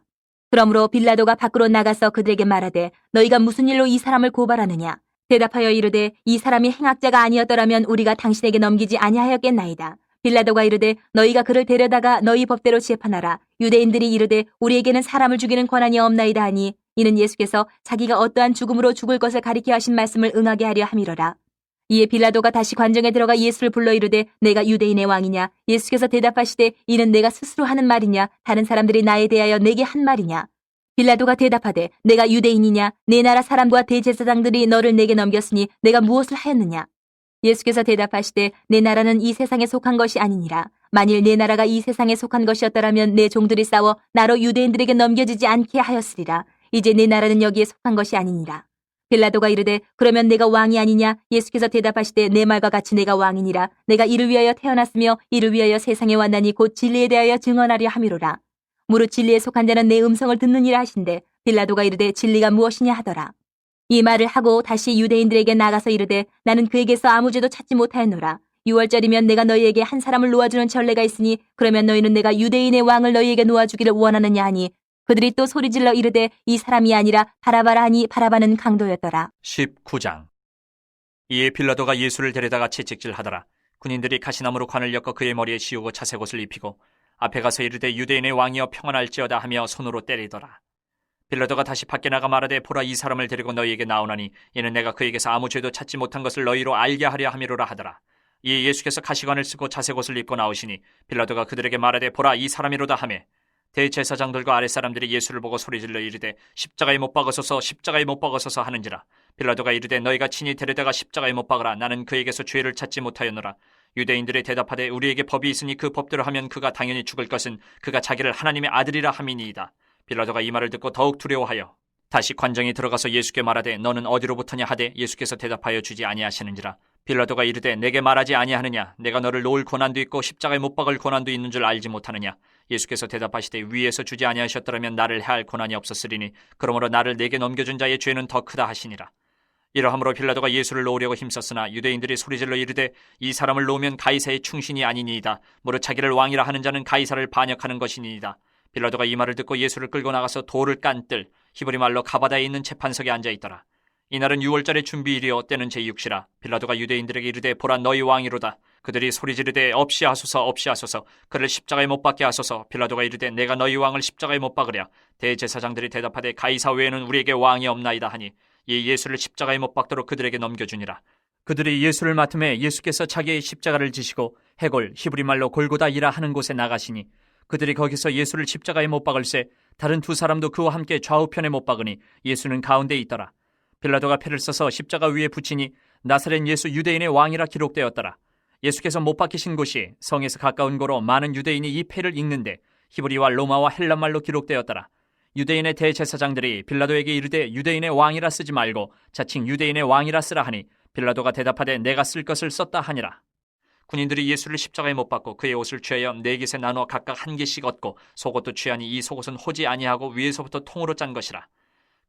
그러므로 빌라도가 밖으로 나가서 그들에게 말하되 너희가 무슨 일로 이 사람을 고발하느냐? 대답하여 이르되 이 사람이 행악자가 아니었더라면 우리가 당신에게 넘기지 아니하였겠나이다. 빌라도가 이르되 너희가 그를 데려다가 너희 법대로 재판하라. 유대인들이 이르되 우리에게는 사람을 죽이는 권한이 없나이다 하니 이는 예수께서 자기가 어떠한 죽음으로 죽을 것을 가리켜 하신 말씀을 응하게 하려 함이로라. 이에 빌라도가 다시 관정에 들어가 예수를 불러 이르되 내가 유대인의 왕이냐? 예수께서 대답하시되 이는 내가 스스로 하는 말이냐? 다른 사람들이 나에 대하여 내게 한 말이냐? 빌라도가 대답하되 내가 유대인이냐? 내 나라 사람과 대제사장들이 너를 내게 넘겼으니 내가 무엇을 하였느냐? 예수께서 대답하시되 내 나라는 이 세상에 속한 것이 아니니라. 만일 내 나라가 이 세상에 속한 것이었더라면 내 종들이 싸워 나로 유대인들에게 넘겨지지 않게 하였으리라. 이제 내 나라는 여기에 속한 것이 아니니라. 빌라도가 이르되 그러면 내가 왕이 아니냐? 예수께서 대답하시되 내 말과 같이 내가 왕이니라. 내가 이를 위하여 태어났으며 이를 위하여 세상에 왔나니 곧 진리에 대하여 증언하려 함이로라. 무릇 진리에 속한 자는 내 음성을 듣느니라 하신대 빌라도가 이르되 진리가 무엇이냐 하더라. 이 말을 하고 다시 유대인들에게 나가서 이르되 나는 그에게서 아무 죄도 찾지 못하였노라. 6월절이면 내가 너희에게 한 사람을 놓아주는 전례가 있으니 그러면 너희는 내가 유대인의 왕을 너희에게 놓아주기를 원하느냐 하니 그들이 또 소리질러 이르되 이 사람이 아니라 바라바라 하니 바라바는 강도였더라. 19장. 이에 빌라도가 예수를 데려다가 채찍질하더라. 군인들이 가시나무로 관을 엮어 그의 머리에 씌우고 자색옷을 입히고 앞에 가서 이르되 유대인의 왕이여 평안할지어다 하며 손으로 때리더라. 빌라도가 다시 밖에 나가 말하되 보라 이 사람을 데리고 너희에게 나오나니 이는 내가 그에게서 아무 죄도 찾지 못한 것을 너희로 알게 하려 함이로라 하더라. 이에 예수께서 가시관을 쓰고 자색옷을 입고 나오시니 빌라도가 그들에게 말하되 보라 이 사람이로다 하매 대제사장들과 아랫사람들이 예수를 보고 소리질러 이르되 십자가에 못 박으소서 십자가에 못 박으소서 하는지라. 빌라도가 이르되 너희가 친히 데려다가 십자가에 못 박으라. 나는 그에게서 죄를 찾지 못하였노라. 유대인들이 대답하되 우리에게 법이 있으니 그 법대로 하면 그가 당연히 죽을 것은 그가 자기를 하나님의 아들이라 함이니이다. 빌라도가 이 말을 듣고 더욱 두려워하여 다시 관정에 들어가서 예수께 말하되 너는 어디로부터냐 하되 예수께서 대답하여 주지 아니하시는지라. 빌라도가 이르되 내게 말하지 아니하느냐? 내가 너를 놓을 고난도 있고 십자가에 못 박을 고난도 있는 줄 알지 못하느냐? 예수께서 대답하시되 위에서 주지 아니하셨더라면 나를 해할 고난이 없었으리니 그러므로 나를 내게 넘겨준 자의 죄는 더 크다 하시니라. 이러함으로 빌라도가 예수를 놓으려고 힘썼으나 유대인들이 소리질러 이르되 이 사람을 놓으면 가이사의 충신이 아니니이다. 무릇 자기를 왕이라 하는 자는 가이사를 반역하는 것이니이다. 빌라도가 이 말을 듣고 예수를 끌고 나가서 돌을 깐 뜰 히브리 말로 가바다에 있는 재판석에 앉아 있더라. 이날은 6월절의 준비일이요 때는 제6시라. 빌라도가 유대인들에게 이르되 보라 너희 왕이로다. 그들이 소리 지르되 없이 하소서 없이 하소서 그를 십자가에 못 박게 하소서. 빌라도가 이르되 내가 너희 왕을 십자가에 못 박으랴. 대제사장들이 대답하되 가이사 외에는 우리에게 왕이 없나이다 하니 이 예수를 십자가에 못 박도록 그들에게 넘겨주니라. 그들이 예수를 맡음에 예수께서 자기의 십자가를 지시고 해골 히브리 말로 골고다이라 하는 곳에 나가시니 그들이 거기서 예수를 십자가에 못 박을새 다른 두 사람도 그와 함께 좌우편에 못 박으니 예수는 가운데 있더라. 빌라도가 패를 써서 십자가 위에 붙이니 나사렛 예수 유대인의 왕이라 기록되었더라. 예수께서 못 박히신 곳이 성에서 가까운 고로 많은 유대인이 이 패를 읽는데 히브리와 로마와 헬란말로 기록되었더라. 유대인의 대제사장들이 빌라도에게 이르되 유대인의 왕이라 쓰지 말고 자칭 유대인의 왕이라 쓰라 하니 빌라도가 대답하되 내가 쓸 것을 썼다 하니라. 군인들이 예수를 십자가에 못 박고 그의 옷을 취하여 네 깃에 나누어 각각 한 개씩 얻고 속옷도 취하니 이 속옷은 호지 아니하고 위에서부터 통으로 짠 것이라.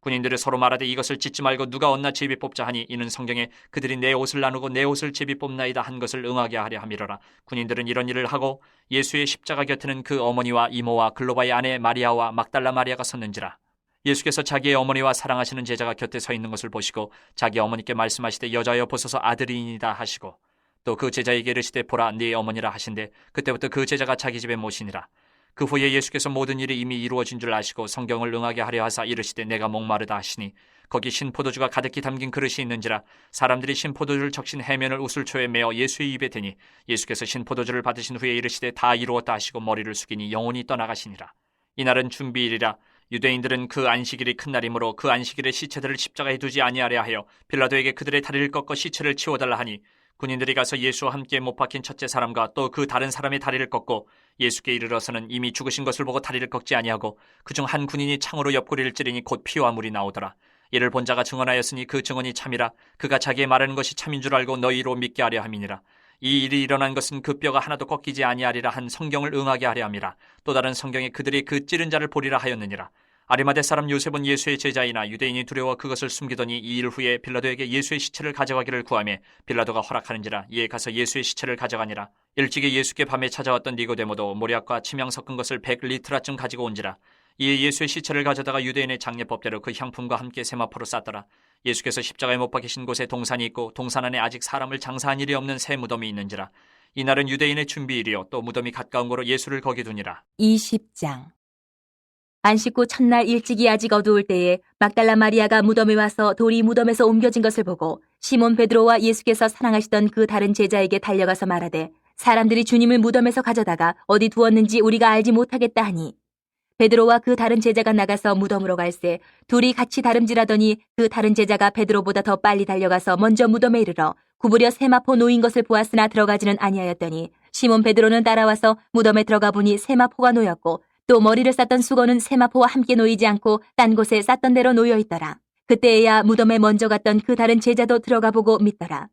군인들이 서로 말하되 이것을 찢지 말고 누가 얻나 제비 뽑자 하니 이는 성경에 그들이 내 옷을 나누고 내 옷을 제비 뽑나이다 한 것을 응하게 하려 함이로라. 군인들은 이런 일을 하고 예수의 십자가 곁에는 그 어머니와 이모와 글로바의 아내 마리아와 막달라 마리아가 섰는지라. 예수께서 자기의 어머니와 사랑하시는 제자가 곁에 서 있는 것을 보시고 자기 어머니께 말씀하시되 여자여 보소서 아들이니이다 하시고 또 그 제자에게 이르시되 보라 네 어머니라 하신대 그때부터 그 제자가 자기 집에 모시니라. 그 후에 예수께서 모든 일이 이미 이루어진 줄 아시고 성경을 응하게 하려 하사 이르시되 내가 목마르다 하시니 거기 신포도주가 가득히 담긴 그릇이 있는지라. 사람들이 신포도주를 적신 해면을 우슬초에 메어 예수의 입에 대니 예수께서 신포도주를 받으신 후에 이르시되 다 이루었다 하시고 머리를 숙이니 영혼이 떠나가시니라. 이날은 준비일이라. 유대인들은 그 안식일이 큰 날이므로 그 안식일에 시체들을 십자가에 두지 아니하려 하여 빌라도에게 그들의 다리를 꺾어 시체를 치워달라 하니 군인들이 가서 예수와 함께 못 박힌 첫째 사람과 또 그 다른 사람의 다리를 꺾고 예수께 이르러서는 이미 죽으신 것을 보고 다리를 꺾지 아니하고 그중 한 군인이 창으로 옆구리를 찌르니 곧 피와 물이 나오더라. 이를 본 자가 증언하였으니 그 증언이 참이라. 그가 자기의 말하는 것이 참인 줄 알고 너희로 믿게 하려 함이니라. 이 일이 일어난 것은 그 뼈가 하나도 꺾이지 아니하리라 한 성경을 응하게 하려 함이라. 또 다른 성경에 그들이 그 찌른 자를 보리라 하였느니라. 아리마대 사람 요셉은 예수의 제자이나 유대인이 두려워 그것을 숨기더니 이 일 후에 빌라도에게 예수의 시체를 가져가기를 구하매 빌라도가 허락하는지라. 이에 가서 예수의 시체를 가져가니라. 일찍이 예수께 밤에 찾아왔던 니고데모도 모략과 치명 섞은 것을 100리트라쯤 가지고 온지라. 이에 예수의 시체를 가져다가 유대인의 장례법대로 그 향품과 함께 세마포로 쌌더라. 예수께서 십자가에 못 박히신 곳에 동산이 있고 동산 안에 아직 사람을 장사한 일이 없는 새 무덤이 있는지라. 이날은 유대인의 준비일이요 또 무덤이 가까운 거로 예수를 거기 두니라. 20장. 안식 후 첫날 일찍이 아직 어두울 때에 막달라 마리아가 무덤에 와서 돌이 무덤에서 옮겨진 것을 보고 시몬 베드로와 예수께서 사랑하시던 그 다른 제자에게 달려가서 말하되 사람들이 주님을 무덤에서 가져다가 어디 두었는지 우리가 알지 못하겠다 하니 베드로와 그 다른 제자가 나가서 무덤으로 갈새 둘이 같이 다름질하더니 그 다른 제자가 베드로보다 더 빨리 달려가서 먼저 무덤에 이르러 구부려 세마포 놓인 것을 보았으나 들어가지는 아니하였더니 시몬 베드로는 따라와서 무덤에 들어가 보니 세마포가 놓였고 또 머리를 쌌던 수건은 세마포와 함께 놓이지 않고 딴 곳에 쌌던 대로 놓여 있더라. 그때에야 무덤에 먼저 갔던 그 다른 제자도 들어가 보고 믿더라.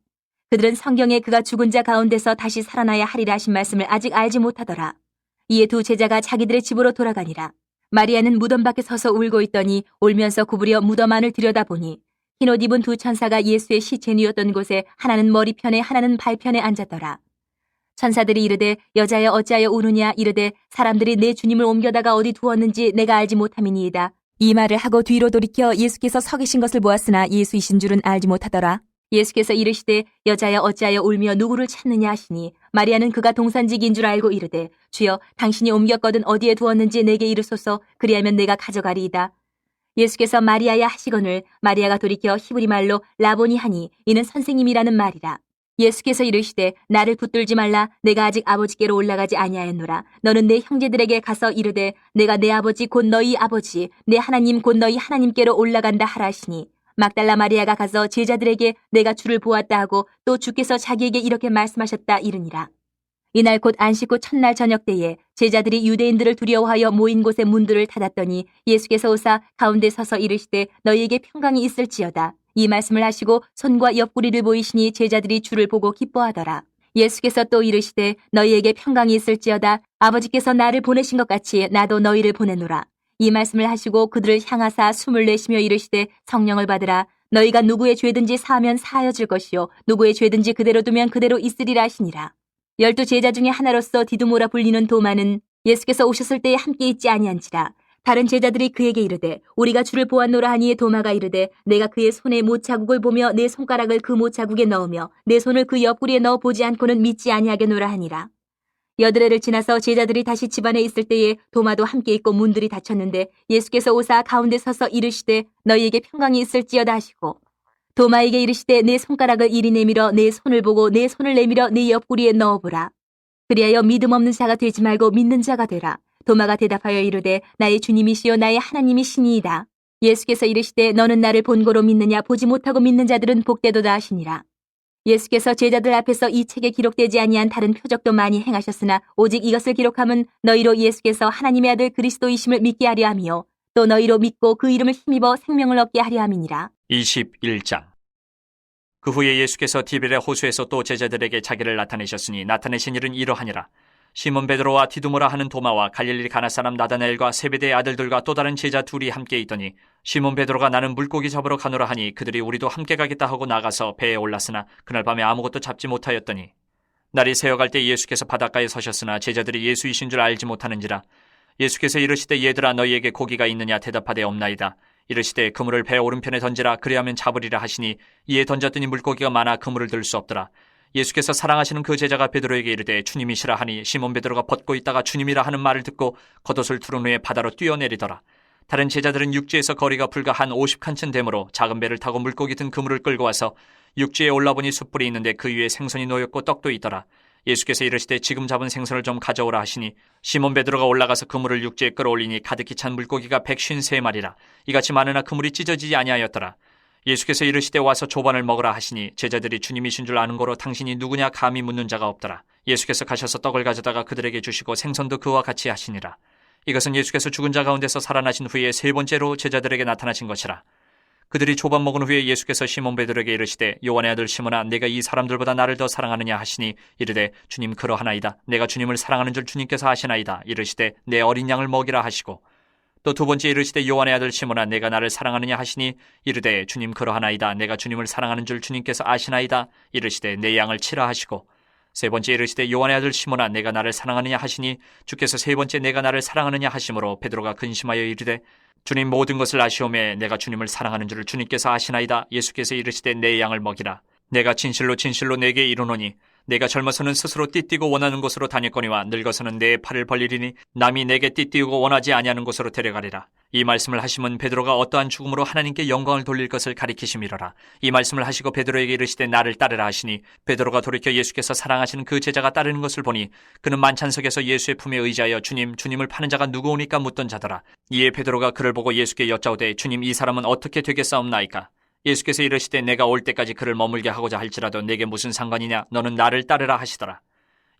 그들은 성경에 그가 죽은 자 가운데서 다시 살아나야 하리라 하신 말씀을 아직 알지 못하더라. 이에 두 제자가 자기들의 집으로 돌아가니라. 마리아는 무덤 밖에 서서 울고 있더니 울면서 구부려 무덤 안을 들여다보니 흰옷 입은 두 천사가 예수의 시체 누웠던 곳에 하나는 머리편에 하나는 발편에 앉았더라. 천사들이 이르되 여자여 어찌하여 우느냐 이르되 사람들이 내 주님을 옮겨다가 어디 두었는지 내가 알지 못함이니이다. 이 말을 하고 뒤로 돌이켜 예수께서 서 계신 것을 보았으나 예수이신 줄은 알지 못하더라. 예수께서 이르시되 여자여 어찌하여 울며 누구를 찾느냐 하시니 마리아는 그가 동산직인 줄 알고 이르되 주여 당신이 옮겼거든 어디에 두었는지 내게 이르소서 그리하면 내가 가져가리이다. 예수께서 마리아야 하시거늘 마리아가 돌이켜 히브리 말로 라보니 하니 이는 선생님이라는 말이라. 예수께서 이르시되 나를 붙들지 말라. 내가 아직 아버지께로 올라가지 아니하였노라. 너는 내 형제들에게 가서 이르되 내가 내 아버지 곧 너희 아버지 내 하나님 곧 너희 하나님께로 올라간다 하라 하시니 막달라 마리아가 가서 제자들에게 내가 주를 보았다 하고 또 주께서 자기에게 이렇게 말씀하셨다 이르니라. 이날 곧 안식 후 첫날 저녁 때에 제자들이 유대인들을 두려워하여 모인 곳의 문들을 닫았더니 예수께서 오사 가운데 서서 이르시되 너희에게 평강이 있을지어다. 이 말씀을 하시고 손과 옆구리를 보이시니 제자들이 주를 보고 기뻐하더라. 예수께서 또 이르시되 너희에게 평강이 있을지어다. 아버지께서 나를 보내신 것 같이 나도 너희를 보내노라. 이 말씀을 하시고 그들을 향하사 숨을 내쉬며 이르시되 성령을 받으라. 너희가 누구의 죄든지 사하면 사하여질 것이요 누구의 죄든지 그대로 두면 그대로 있으리라 하시니라. 12 제자 중에 하나로서 디두모라 불리는 도마는 예수께서 오셨을 때에 함께 있지 아니한지라. 다른 제자들이 그에게 이르되 우리가 주를 보았노라 하니에 도마가 이르되 내가 그의 손에 못자국을 보며 내 손가락을 그 못자국에 넣으며 내 손을 그 옆구리에 넣어 보지 않고는 믿지 아니하겠노라 하니라. 여드레를 지나서 제자들이 다시 집안에 있을 때에 도마도 함께 있고 문들이 닫혔는데 예수께서 오사 가운데 서서 이르시되 너희에게 평강이 있을지어다 하시고 도마에게 이르시되 내 손가락을 이리 내밀어 내 손을 보고 내 손을 내밀어 내 옆구리에 넣어보라. 그리하여 믿음 없는 자가 되지 말고 믿는 자가 되라. 도마가 대답하여 이르되 나의 주님이시요 나의 하나님이시니이다. 예수께서 이르시되 너는 나를 본고로 믿느냐 보지 못하고 믿는 자들은 복되도다 하시니라. 예수께서 제자들 앞에서 이 책에 기록되지 아니한 다른 표적도 많이 행하셨으나 오직 이것을 기록함은 너희로 예수께서 하나님의 아들 그리스도이심을 믿게 하려 함이요 또 너희로 믿고 그 이름을 힘입어 생명을 얻게 하려 함이니라. 21장. 그 후에 예수께서 디베랴 호수에서 또 제자들에게 자기를 나타내셨으니 나타내신 일은 이러하니라. 시몬 베드로와 디두모라 하는 도마와 갈릴리 가나 사람 나다나엘과 세베대의 아들들과 또 다른 제자 둘이 함께 있더니 시몬 베드로가 나는 물고기 잡으러 가노라 하니 그들이 우리도 함께 가겠다 하고 나가서 배에 올랐으나 그날 밤에 아무것도 잡지 못하였더니 날이 새어갈 때 예수께서 바닷가에 서셨으나 제자들이 예수이신 줄 알지 못하는지라. 예수께서 이르시되 얘들아 너희에게 고기가 있느냐 대답하되 없나이다. 이르시되 그물을 배 오른편에 던지라 그리하면 잡으리라 하시니 이에 던졌더니 물고기가 많아 그물을 들 수 없더라. 예수께서 사랑하시는 그 제자가 베드로에게 이르되 주님이시라 하니 시몬 베드로가 벗고 있다가 주님이라 하는 말을 듣고 겉옷을 두른 후에 바다로 뛰어내리더라. 다른 제자들은 육지에서 거리가 불과 한 50칸쯤 되므로 작은 배를 타고 물고기 든 그물을 끌고 와서 육지에 올라보니 숯불이 있는데 그 위에 생선이 놓였고 떡도 있더라. 예수께서 이르시되 지금 잡은 생선을 좀 가져오라 하시니 시몬 베드로가 올라가서 그물을 육지에 끌어올리니 가득히 찬 물고기가 153마리라. 이같이 많으나 그물이 찢어지지 아니하였더라. 예수께서 이르시되 와서 조반을 먹으라 하시니 제자들이 주님이신 줄 아는 거로 당신이 누구냐 감히 묻는 자가 없더라. 예수께서 가셔서 떡을 가져다가 그들에게 주시고 생선도 그와 같이 하시니라. 이것은 예수께서 죽은 자 가운데서 살아나신 후에 세 번째로 제자들에게 나타나신 것이라. 그들이 조반 먹은 후에 예수께서 시몬 베드로에게 이르시되 요한의 아들 시몬아 내가 이 사람들보다 나를 더 사랑하느냐 하시니 이르되 주님 그러하나이다. 내가 주님을 사랑하는 줄 주님께서 아시나이다. 이르시되 내 어린 양을 먹이라 하시고 또 두 번째 이르시되 요한의 아들 시몬아 내가 나를 사랑하느냐 하시니 이르되 주님 그러하나이다. 내가 주님을 사랑하는 줄 주님께서 아시나이다. 이르시되 내 양을 치라 하시고 세 번째 이르시되 요한의 아들 시몬아 내가 나를 사랑하느냐 하시니 주께서 세 번째 내가 나를 사랑하느냐 하심으로 베드로가 근심하여 이르되 주님 모든 것을 아시오매 내가 주님을 사랑하는 줄을 주님께서 아시나이다. 예수께서 이르시되 내 양을 먹이라. 내가 진실로 진실로 내게 이르노니 내가 젊어서는 스스로 띠띠고 원하는 곳으로 다녔거니와 늙어서는 내 팔을 벌리리니 남이 내게 띠띠고 원하지 아니하는 곳으로 데려가리라. 이 말씀을 하시면 베드로가 어떠한 죽음으로 하나님께 영광을 돌릴 것을 가리키심이로라. 이 말씀을 하시고 베드로에게 이르시되 나를 따르라 하시니 베드로가 돌이켜 예수께서 사랑하시는 그 제자가 따르는 것을 보니 그는 만찬석에서 예수의 품에 의지하여 주님을 파는 자가 누구오니까 묻던 자더라. 이에 베드로가 그를 보고 예수께 여짜오되 주님 이 사람은 어떻게 되겠사옵나이까? 예수께서 이르시되 내가 올 때까지 그를 머물게 하고자 할지라도 내게 무슨 상관이냐 너는 나를 따르라 하시더라.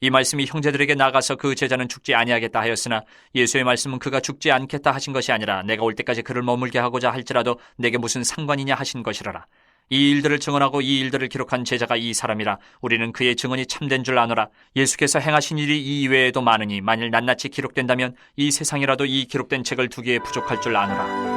이 말씀이 형제들에게 나가서 그 제자는 죽지 아니하겠다 하였으나 예수의 말씀은 그가 죽지 않겠다 하신 것이 아니라 내가 올 때까지 그를 머물게 하고자 할지라도 내게 무슨 상관이냐 하신 것이라라. 이 일들을 증언하고 이 일들을 기록한 제자가 이 사람이라. 우리는 그의 증언이 참된 줄 아노라. 예수께서 행하신 일이 이 이외에도 많으니 만일 낱낱이 기록된다면 이 세상이라도 이 기록된 책을 두기에 부족할 줄 아노라.